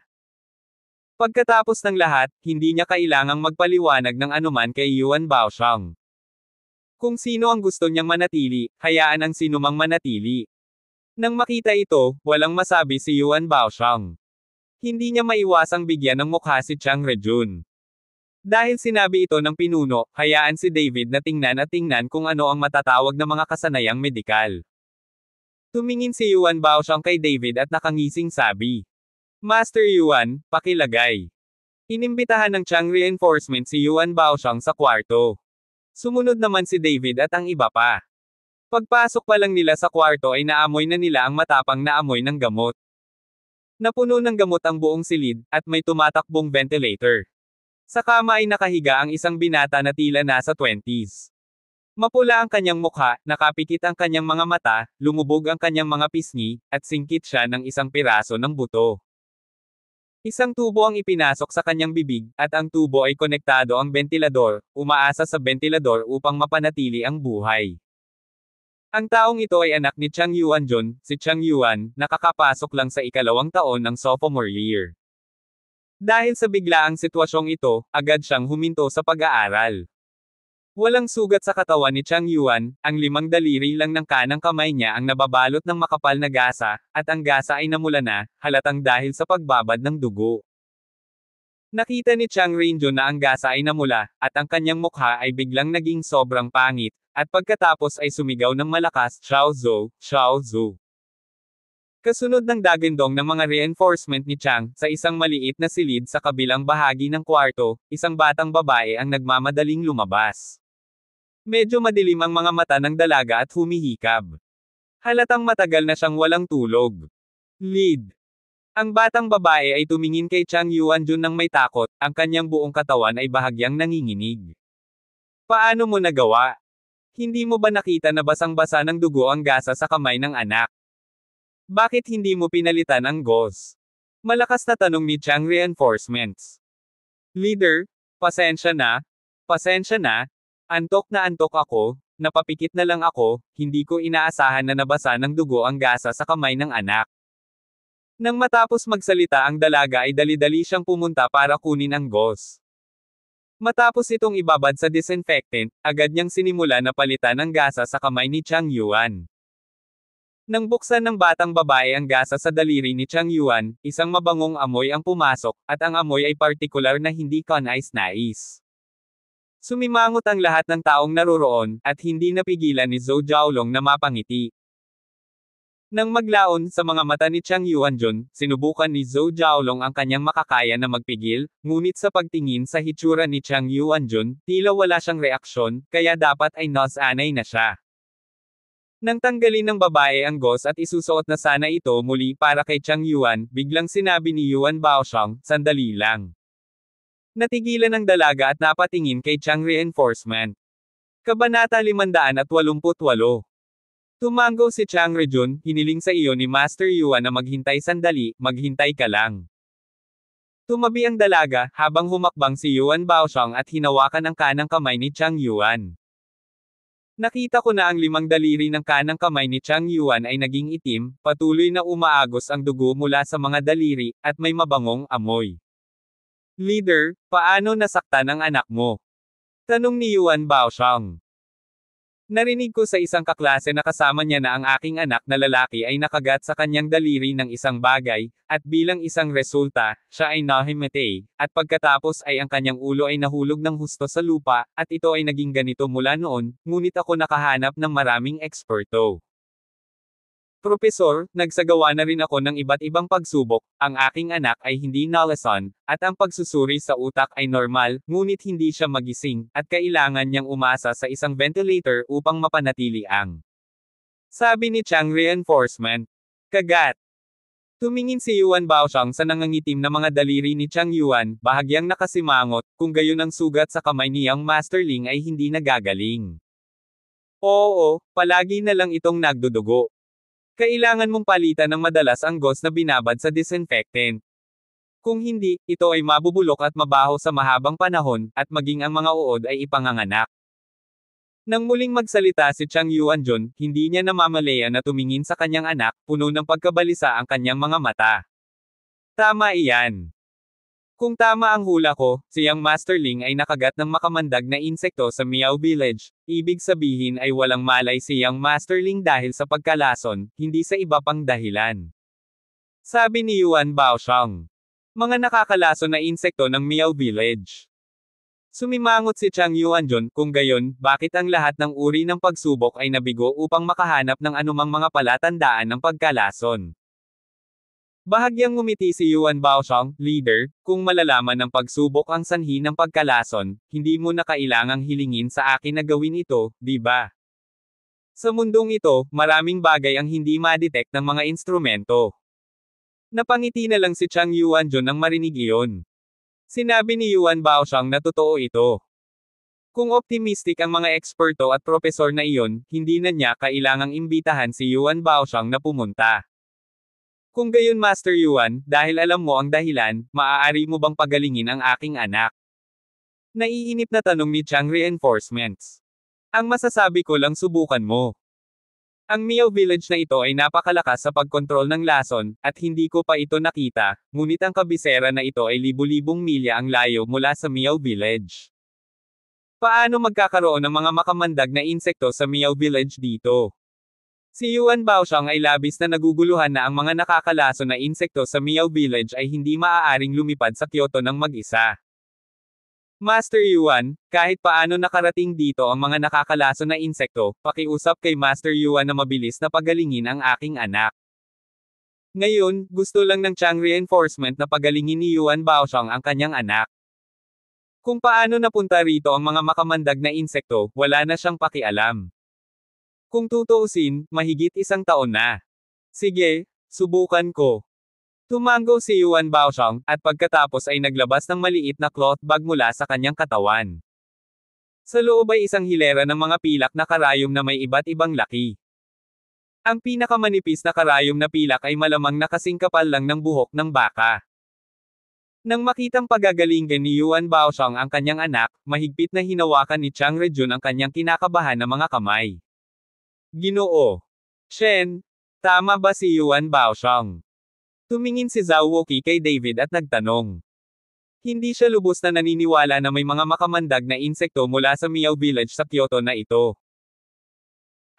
Pagkatapos ng lahat, hindi niya kailangang magpaliwanag ng anuman kay Yuan Baoxiang. Kung sino ang gusto niyang manatili, hayaan ang sinumang manatili. Nang makita ito, walang masabi si Yuan Baoxiang. Hindi niya maiwasang bigyan ng mukha si Chang Rejun. Dahil sinabi ito ng pinuno, hayaan si David na tingnan at tingnan kung ano ang matatawag na mga kasanayang medikal. Tumingin si Yuan Baoxiang kay David at nakangising sabi, Master Yuan, pakilagay. Inimbitahan ng Chang Reinforcement si Yuan Baoxiang sa kwarto. Sumunod naman si David at ang iba pa. Pagpasok pa lang nila sa kwarto ay naamoy na nila ang matapang na amoy ng gamot. Napuno ng gamot ang buong silid, at may tumatakbong ventilator. Sa kama ay nakahiga ang isang binata na tila nasa 20s. Mapula ang kanyang mukha, nakapikit ang kanyang mga mata, lumubog ang kanyang mga pisngi, at singkit siya ng isang piraso ng buto. Isang tubo ang ipinasok sa kanyang bibig, at ang tubo ay konektado ang ventilador, umaasa sa ventilador upang mapanatili ang buhay. Ang taong ito ay anak ni Chang Yuanjun, si Chang Yuan, nakakapasok lang sa ikalawang taon ng sophomore year. Dahil sa biglaang sitwasyong ito, agad siyang huminto sa pag-aaral. Walang sugat sa katawan ni Chang Yuan, ang 5 daliri lang ng kanang kamay niya ang nababalot ng makapal na gasa, at ang gasa ay namula na, halatang dahil sa pagbabad ng dugo. Nakita ni Chang Rainjun na ang gasa ay namula, at ang kanyang mukha ay biglang naging sobrang pangit, at pagkatapos ay sumigaw ng malakas, Xiao Zhou, Xiao Zhou. Kasunod ng dagandong ng mga reinforcement ni Chang, sa isang maliit na silid sa kabilang bahagi ng kwarto, isang batang babae ang nagmamadaling lumabas. Medyo madilim ang mga mata ng dalaga at humihikab. Halatang matagal na siyang walang tulog. Lead. Ang batang babae ay tumingin kay Chang Yuanjun ng may takot, ang kanyang buong katawan ay bahagyang nanginginig. Paano mo nagawa? Hindi mo ba nakita na basang-basa ng dugo ang gasa sa kamay ng anak? Bakit hindi mo pinalitan ang gauze? Malakas na tanong ni Chang reinforcements. Leader, pasensya na. Pasensya na. Antok na antok ako, napapikit na lang ako, hindi ko inaasahan na nabasa ng dugo ang gasa sa kamay ng anak. Nang matapos magsalita ang dalaga ay dali-dali siyang pumunta para kunin ang gauze. Matapos itong ibabad sa disinfectant, agad niyang sinimula na palitan ang gasa sa kamay ni Chang Yuan. Nang buksan ng batang babae ang gasa sa daliri ni Chang Yuan, isang mabangong amoy ang pumasok, at ang amoy ay partikular na hindi kanais-nais. Sumimangot ang lahat ng taong naroroon, at hindi napigilan ni Zhou Jiaolong na mapangiti. Nang maglaon sa mga mata ni Chang Yuanjun, sinubukan ni Zhou Jiaolong ang kanyang makakaya na magpigil, ngunit sa pagtingin sa hitsura ni Chang Yuanjun, tila wala siyang reaksyon, kaya dapat ay nasanay na siya. Nang tanggalin ng babae ang gauze at isusuot na sana ito muli para kay Chang Yuan, biglang sinabi ni Yuan Baoxiang, sandali lang. Natigilan ang dalaga at napatingin kay Chang reinforcement. Kabanata 588. Tumango si Chang Rejun, hiniling sa iyo ni Master Yuan na maghintay sandali, maghintay ka lang. Tumabi ang dalaga, habang humakbang si Yuan Baoxiang at hinawakan ang kanang kamay ni Chang Yuan. Nakita ko na ang 5 daliri ng kanang kamay ni Chang Yuan ay naging itim, patuloy na umaagos ang dugo mula sa mga daliri, at may mabangong amoy. Leader, paano nasaktan ang anak mo? Tanong ni Yuan Baoxiang. Narinig ko sa isang kaklase na kasama niya na ang aking anak na lalaki ay nakagat sa kanyang daliri ng isang bagay, at bilang isang resulta, siya ay nahimatay, at pagkatapos ay ang kanyang ulo ay nahulog ng husto sa lupa, at ito ay naging ganito mula noon, ngunit ako nakahanap ng maraming eksperto. Propesor, nagsagawa na rin ako ng iba't ibang pagsubok, ang aking anak ay hindi nalason, at ang pagsusuri sa utak ay normal, ngunit hindi siya magising, at kailangan niyang umasa sa isang ventilator upang mapanatili ang. Sabi ni Chang reinforcement. Kagat. Tumingin si Yuan Baoxiang sa nangangitim na mga daliri ni Chang Yuan, bahagyang nakasimangot, kung gayon ang sugat sa kamay niyang masterling ay hindi nagagaling. Oo, palagi na lang itong nagdudugo. Kailangan mong palitan ng madalas ang gauze na binabad sa disinfectant. Kung hindi, ito ay mabubulok at mabaho sa mahabang panahon, at maging ang mga uod ay ipanganganak. Nang muling magsalita si Chang Yuanjun, hindi niya namamalaya na tumingin sa kanyang anak, puno ng pagkabalisa ang kanyang mga mata. Tama iyan. Kung tama ang hula ko, siyang masterling ay nakagat ng makamandag na insekto sa Miao Village, ibig sabihin ay walang malay siyang masterling dahil sa pagkalason, hindi sa iba pang dahilan. Sabi ni Yuan Baoxiang. Mga nakakalason na insekto ng Miao Village. Sumimangot si Chang Yuanjun, kung gayon, bakit ang lahat ng uri ng pagsubok ay nabigo upang makahanap ng anumang mga palatandaan ng pagkalason. Bahagyang ngumiti si Yuan Baoxiang, leader, kung malalaman ng pagsubok ang sanhi ng pagkalason, hindi mo na kailangang hilingin sa akin na gawin ito, di ba? Sa mundong ito, maraming bagay ang hindi ma-detect ng mga instrumento. Napangiti na lang si Chang Yuanjun nang marinig iyon. Sinabi ni Yuan Baoxiang na totoo ito. Kung optimistic ang mga eksperto at propesor na iyon, hindi na niya kailangang imbitahan si Yuan Baoxiang na pumunta. Kung gayon Master Yuan, dahil alam mo ang dahilan, maaari mo bang pagalingin ang aking anak? Naiinip na tanong ni Chang reinforcements. Ang masasabi ko lang subukan mo. Ang Miao Village na ito ay napakalakas sa pagkontrol ng lason, at hindi ko pa ito nakita, ngunit ang kabisera na ito ay libu-libong milya ang layo mula sa Miao Village. Paano magkakaroon ng mga makamandag na insekto sa Miao Village dito? Si Yuan Baoxiang ay labis na naguguluhan na ang mga nakakalaso na insekto sa Miao Village ay hindi maaaring lumipad sa Kyoto ng mag-isa. Master Yuan, kahit paano nakarating dito ang mga nakakalaso na insekto, pakiusap kay Master Yuan na mabilis na pagalingin ang aking anak. Ngayon, gusto lang ng Chang Reinforcement na pagalingin ni Yuan Baoxiang ang kanyang anak. Kung paano napunta rito ang mga makamandag na insekto, wala na siyang pakialam. Kung tutuusin, mahigit 1 taon na. Sige, subukan ko. Tumango si Yuan Baoxiang, at pagkatapos ay naglabas ng maliit na cloth bag mula sa kanyang katawan. Sa loob ay isang hilera ng mga pilak na karayom na may iba't ibang laki. Ang pinakamanipis na karayom na pilak ay malamang na kasing kapal lang ng buhok ng baka. Nang makitang pagagalingan ni Yuan Baoxiang ang kanyang anak, mahigpit na hinawakan ni Chang Rejun ang kanyang kinakabahan na mga kamay. Ginoo. Shen, tama ba si Yuan Baoxiang? Tumingin si Zhao Wuqi kay David at nagtanong. Hindi siya lubos na naniniwala na may mga makamandag na insekto mula sa Miao Village sa Kyoto na ito.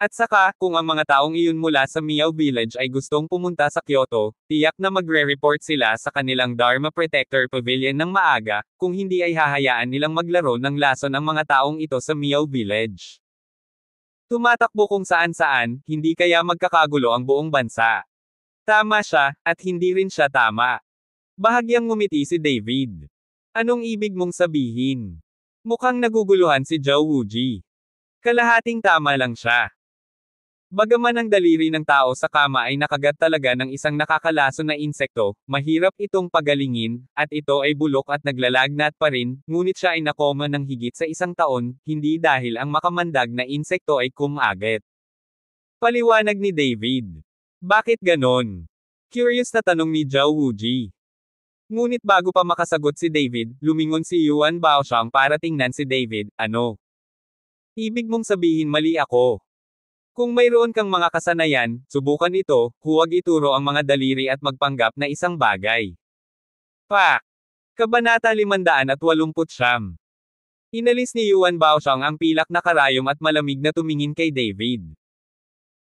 At saka, kung ang mga taong iyon mula sa Miao Village ay gustong pumunta sa Kyoto, tiyak na magre-report sila sa kanilang Dharma Protector Pavilion ng maaga, kung hindi ay hahayaan nilang maglaro ng lason ang mga taong ito sa Miao Village. Tumatakbo kung saan-saan, hindi kaya magkakagulo ang buong bansa. Tama siya, at hindi rin siya tama. Bahagyang ngumiti si David. Anong ibig mong sabihin? Mukhang naguguluhan si Zhao Wuji. Kalahating tama lang siya. Bagaman ang daliri ng tao sa kama ay nakagat talaga ng isang nakakalaso na insekto, mahirap itong pagalingin, at ito ay bulok at naglalagnat pa rin, ngunit siya ay nakoma ng higit sa 1 taon, hindi dahil ang makamandag na insekto ay kumagat. Paliwanag ni David. Bakit ganon? Curious na tanong ni Zhao Wuji. Ngunit bago pa makasagot si David, lumingon si Yuan Baoxiang para tingnan si David, ano? Ibig mong sabihin mali ako. Kung mayroon kang mga kasanayan, subukan ito, huwag ituro ang mga daliri at magpanggap na isang bagay. Pak! Kabanata 589. Inalis ni Yuan Baoxiang ang pilak na karayom at malamig na tumingin kay David.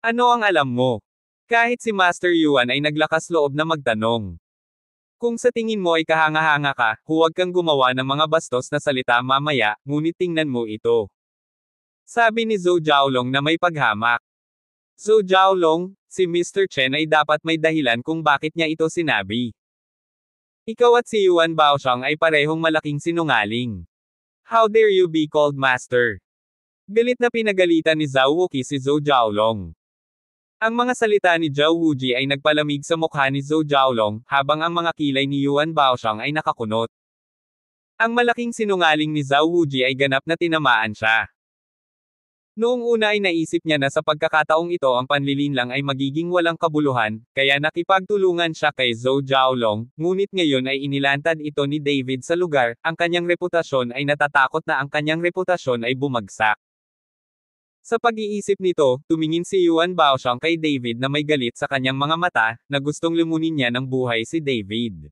Ano ang alam mo? Kahit si Master Yuan ay naglakas loob na magtanong. Kung sa tingin mo ay kahanga-hanga ka, huwag kang gumawa ng mga bastos na salita mamaya, ngunit tingnan mo ito. Sabi ni Zhou Jiaolong na may paghamak. Zhou Jiaolong, si Mr. Chen ay dapat may dahilan kung bakit niya ito sinabi. Ikaw at si Yuan Baoxiang ay parehong malaking sinungaling. How dare you be called master? Galit na pinagalitan ni Zhao Wuqi si Zhou Jiaolong. Ang mga salita ni Zhao Wuji ay nagpalamig sa mukha ni Zhou Jiaolong, habang ang mga kilay ni Yuan Baoxiang ay nakakunot. Ang malaking sinungaling ni Zhao Wuji ay ganap na tinamaan siya. Noong una ay naisip niya na sa pagkakataong ito ang panlilinlang ay magiging walang kabuluhan, kaya nakipagtulungan siya kay Zhou Jiaolong, ngunit ngayon ay inilantad ito ni David sa lugar, ang kanyang reputasyon ay natatakot na ang kanyang reputasyon ay bumagsak. Sa pag-iisip nito, tumingin si Yuan Baoxiang kay David na may galit sa kanyang mga mata, na gustong lumunin niya ng buhay si David.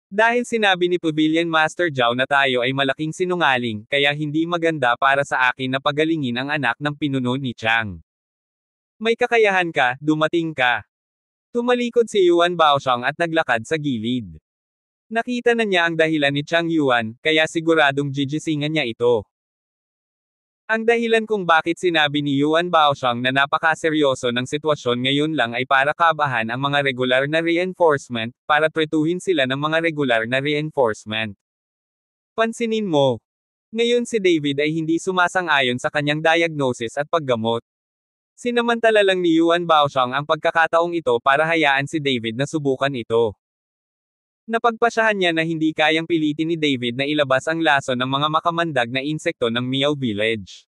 Dahil sinabi ni Pavilion Master Zhao na tayo ay malaking sinungaling, kaya hindi maganda para sa akin na pagalingin ang anak ng pinuno ni Chang. May kakayahan ka, dumating ka. Tumalikod si Yuan Baoxiang at naglakad sa gilid. Nakita na niya ang dahilan ni Chang Yuan, kaya siguradong gigisingan niya ito. Ang dahilan kung bakit sinabi ni Yuan Baoxiang na napakaseryoso ng sitwasyon ngayon lang ay para kaabahan ang mga regular na reinforcement, para tretuhin sila ng mga regular na reinforcement. Pansinin mo. Ngayon si David ay hindi sumasang-ayon sa kanyang diagnosis at paggamot. Sinamantala lang ni Yuan Baoxiang ang pagkakataong ito para hayaan si David na subukan ito. Napagpasyahan niya na hindi kayang pilitin ni David na ilabas ang lason ng mga makamandag na insekto ng Miao Village.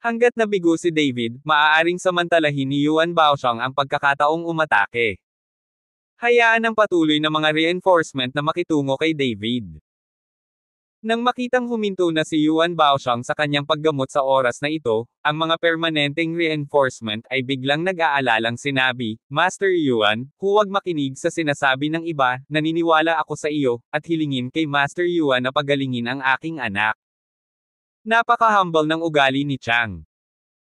Hanggat nabigo si David, maaaring samantalahin ni Yuan Baoxiang ang pagkakataong umatake. Hayaan ang patuloy na mga reinforcement na makitungo kay David. Nang makitang huminto na si Yuan Baoxiang sa kanyang paggamot sa oras na ito, ang mga permanenteng reinforcement ay biglang nag-aalalang sinabi, Master Yuan, huwag makinig sa sinasabi ng iba, naniniwala ako sa iyo, at hilingin kay Master Yuan na pagalingin ang aking anak. Napaka-humble ng ugali ni Chang.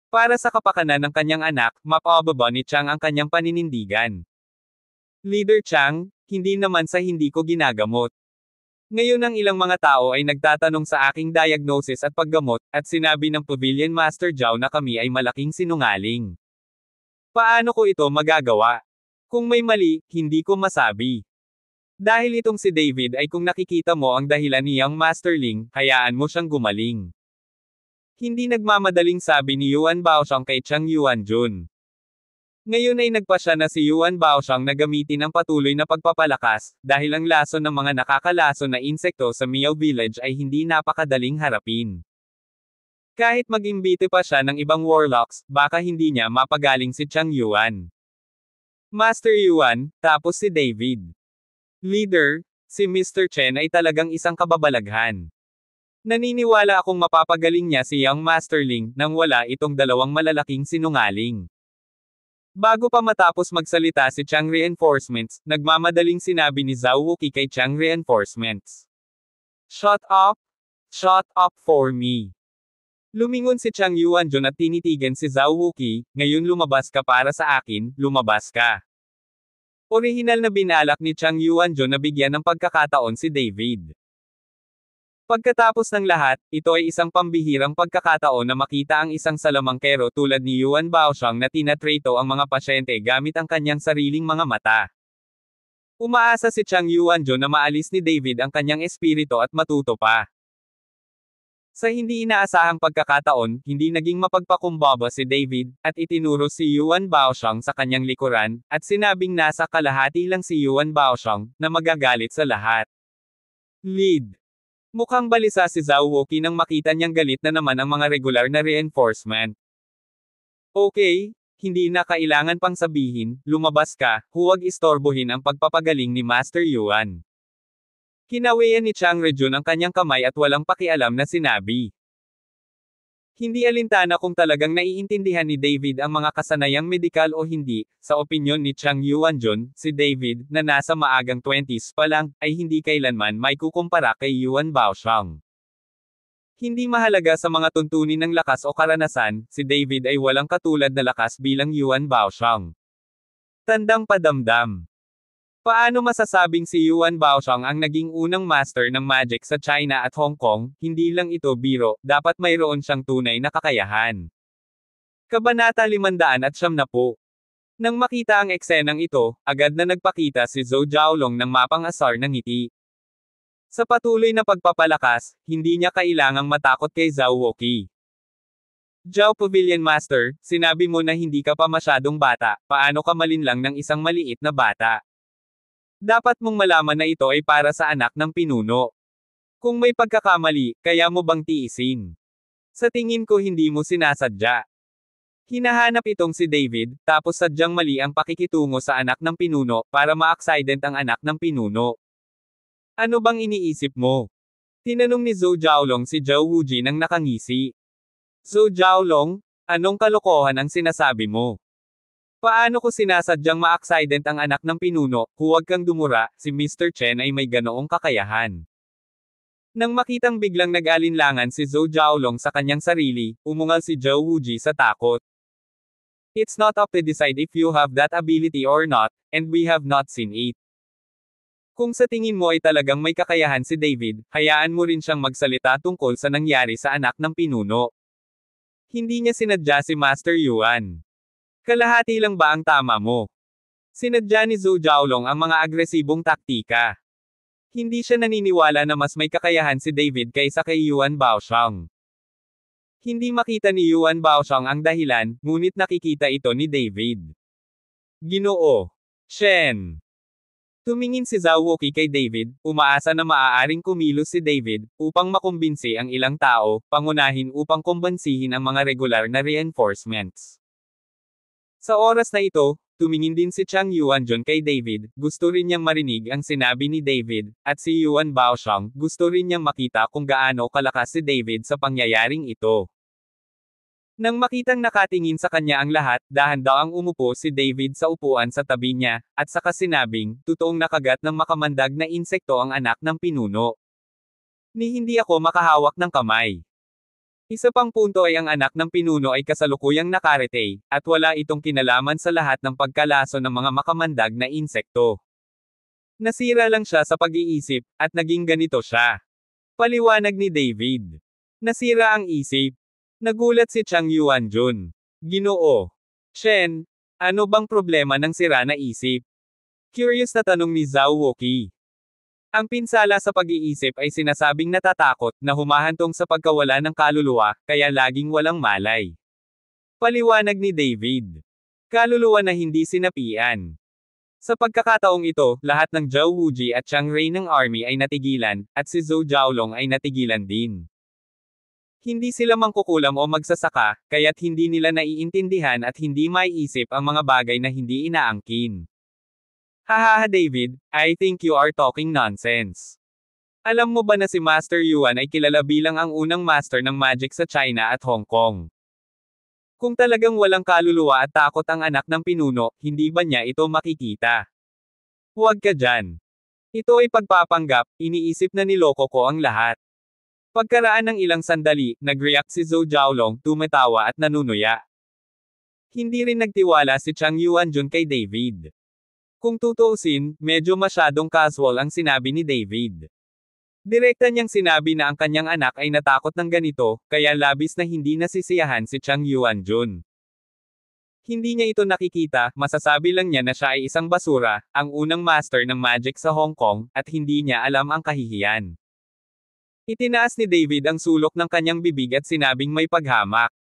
Para sa kapakanan ng kanyang anak, mapababa ni Chang ang kanyang paninindigan. Leader Chang, hindi naman sa hindi ko ginagamot. Ngayon ang ilang mga tao ay nagtatanong sa aking diagnosis at paggamot, at sinabi ng Pavilion Master Zhao na kami ay malaking sinungaling. Paano ko ito magagawa? Kung may mali, hindi ko masabi. Dahil itong si David ay kung nakikita mo ang dahilan niyang Masterling, hayaan mo siyang gumaling. Hindi nagmamadaling sabi ni Yuan Baoxiang kay Chang Yuanjun. Ngayon ay nagpa siya na si Yuan Baoxiang na gamitin ang patuloy na pagpapalakas, dahil ang lason ng mga nakakalason na insekto sa Miao Village ay hindi napakadaling harapin. Kahit mag-imbite pa siya ng ibang warlocks, baka hindi niya mapagaling si Chang Yuan. Master Yuan, tapos si David. Leader, si Mr. Chen ay talagang isang kababalaghan. Naniniwala akong mapapagaling niya si Young Masterling nang wala itong dalawang malalaking sinungaling. Bago pa matapos magsalita si Chang Reinforcements, nagmamadaling sinabi ni Zhao Wuqi kay Chang Reinforcements. Shut up! Shut up for me! Lumingon si Chang Yuanjun at tinitigan si Zhao Wuqi, ngayon lumabas ka para sa akin, lumabas ka. Orihinal na binalak ni Chang Yuanjun na bigyan ng pagkakataon si David. Pagkatapos ng lahat, ito ay isang pambihirang pagkakataon na makita ang isang salamangkero tulad ni Yuan Baoxiang na tinatrato ang mga pasyente gamit ang kanyang sariling mga mata. Umaasa si Chang Yuanjun na maalis ni David ang kanyang espiritu at matuto pa. Sa hindi inaasahang pagkakataon, hindi naging mapagpakumbaba si David, at itinuro si Yuan Baoxiang sa kanyang likuran, at sinabing nasa kalahati lang si Yuan Baoxiang, na magagalit sa lahat. Lead. Mukhang balisa si Zhao Wuqi nang makita niyang galit na naman ang mga regular na reinforcement. Okay, hindi na kailangan pang sabihin, lumabas ka, huwag istorbohin ang pagpapagaling ni Master Yuan. Kinawian ni Chang Rejun ang kanyang kamay at walang pakialam na sinabi. Hindi alintana kung talagang naiintindihan ni David ang mga kasanayang medikal o hindi, sa opinyon ni Chang Yuanjun, si David, na nasa maagang 20s pa lang, ay hindi kailanman may kukumpara kay Yuan Baoxiang. Hindi mahalaga sa mga tuntunin ng lakas o karanasan, si David ay walang katulad na lakas bilang Yuan Baoxiang. Tandang padamdam. Paano masasabing si Yuan Baoxiang ang naging unang master ng magic sa China at Hong Kong? Hindi lang ito biro, dapat mayroon siyang tunay na kakayahan. Kabanata 570. Nang makita ang eksenang ito, agad na nagpakita si Zhou Jiaolong ng mapang-asar ng ngiti. Sa patuloy na pagpapalakas, hindi niya kailangang matakot kay Zhao Wuqi. Zhao Pavilion Master, sinabi mo na hindi ka pa masyadong bata, paano ka malinlang ng isang maliit na bata? Dapat mong malaman na ito ay para sa anak ng pinuno. Kung may pagkakamali, kaya mo bang tiisin? Sa tingin ko hindi mo sinasadya. Hinahanap itong si David, tapos sadyang mali ang pakikitungo sa anak ng pinuno, para ma-accident ang anak ng pinuno. Ano bang iniisip mo? Tinanong ni Zhou Jiaolong si Zhao Wuji nang nakangisi. Zhou Jiaolong, anong kalokohan ang sinasabi mo? Paano ko sinasadyang ma-accident ang anak ng pinuno? Huwag kang dumura, si Mr. Chen ay may ganoong kakayahan. Nang makitang biglang nag-alinlangan si Zhou Jiaolong sa kanyang sarili, umungal si Zhao Wuji sa takot. It's not up to decide if you have that ability or not, and we have not seen it. Kung sa tingin mo ay talagang may kakayahan si David, hayaan mo rin siyang magsalita tungkol sa nangyari sa anak ng pinuno. Hindi niya sinadya si Master Yuan. Kalahati lang ba ang tama mo? Sinadya ni Zhou Jiaolong ang mga agresibong taktika. Hindi siya naniniwala na mas may kakayahan si David kaysa kay Yuan Baoxiang. Hindi makita ni Yuan Baoxiang ang dahilan, ngunit nakikita ito ni David. Ginoo. Shen. Tumingin si Zhao Wuqi kay David, umaasa na maaaring kumilos si David, upang makumbinsi ang ilang tao, pangunahin upang kumbansihin ang mga regular na reinforcements. Sa oras na ito, tumingin din si Chang Yuanjun kay David, gusto rin niyang marinig ang sinabi ni David, at si Yuan Baoxiang, gusto rin niyang makita kung gaano kalakas si David sa pangyayaring ito. Nang makitang nakatingin sa kanya ang lahat, dahan-dahang umupo si David sa upuan sa tabi niya, at saka sinabing, totoong nakagat ng makamandag na insekto ang anak ng pinuno. Ni hindi ako makahawak ng kamay. Isa pang punto ay ang anak ng pinuno ay kasalukuyang nakarete, at wala itong kinalaman sa lahat ng pagkalaso ng mga makamandag na insekto. Nasira lang siya sa pag-iisip, at naging ganito siya. Paliwanag ni David. Nasira ang isip. Nagulat si Chang Yuanjun. Ginoo. Shen, ano bang problema ng sira na isip? Curious na tanong ni Zhao Wuqi. Ang pinsala sa pag-iisip ay sinasabing natatakot, na humahantong sa pagkawala ng kaluluwa, kaya laging walang malay. Paliwanag ni David. Kaluluwa na hindi sinapian. Sa pagkakataong ito, lahat ng Zhao Wuji at Chiang Rai ng army ay natigilan, at si Zhou Jiaolong ay natigilan din. Hindi sila mangkukulam o magsasaka, kaya't hindi nila naiintindihan at hindi maiisip ang mga bagay na hindi inaangkin. Hahaha David, I think you are talking nonsense. Alam mo ba na si Master Yuan ay kilala bilang ang unang master ng magic sa China at Hong Kong? Kung talagang walang kaluluwa at takot ang anak ng pinuno, hindi ba niya ito makikita? Huwag ka dyan. Ito ay pagpapanggap, iniisip na niloko ko ang lahat. Pagkaraan ng ilang sandali, nag-react si Zhou Jiaolong, tumatawa at nanunuya. Hindi rin nagtiwala si Chang Yuanjun kay David. Kung tutuusin, medyo masyadong casual ang sinabi ni David. Direkta niyang sinabi na ang kanyang anak ay natakot ng ganito, kaya labis na hindi nasisiyahan si Chang Yuanjun. Hindi niya ito nakikita, masasabi lang niya na siya ay isang basura, ang unang master ng magic sa Hong Kong, at hindi niya alam ang kahihiyan. Itinaas ni David ang sulok ng kanyang bibig at sinabing may paghamak.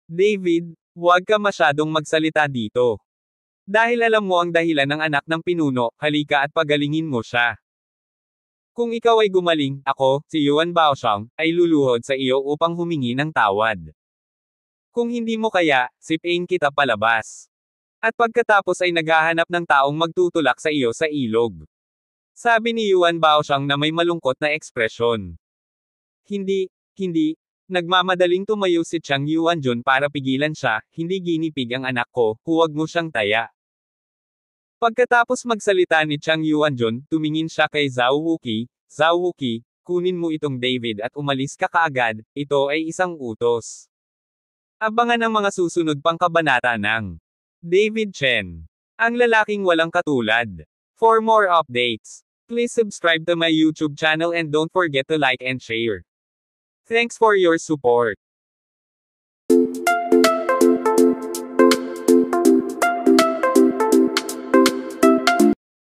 David, huwag ka masyadong magsalita dito. Dahil alam mo ang dahilan ng anak ng pinuno, halika at pagalingin mo siya. Kung ikaw ay gumaling, ako, si Yuan Baoxiang, ay luluhod sa iyo upang humingi ng tawad. Kung hindi mo kaya, sipain kita palabas. At pagkatapos ay naghahanap ng taong magtutulak sa iyo sa ilog. Sabi ni Yuan Baoxiang na may malungkot na ekspresyon. Hindi, nagmamadaling tumayo si Chang Yuanjun para pigilan siya, hindi ginipig ang anak ko, huwag mo siyang taya. Pagkatapos magsalita ni Chang Yuanjun, tumingin siya kay Zhao Wuqi, Zhao Wuqi, kunin mo itong David at umalis ka kaagad, ito ay isang utos. Abangan ang mga susunod pang kabanata ng David Chen, ang lalaking walang katulad. For more updates, please subscribe to my YouTube channel and don't forget to like and share. Thanks for your support.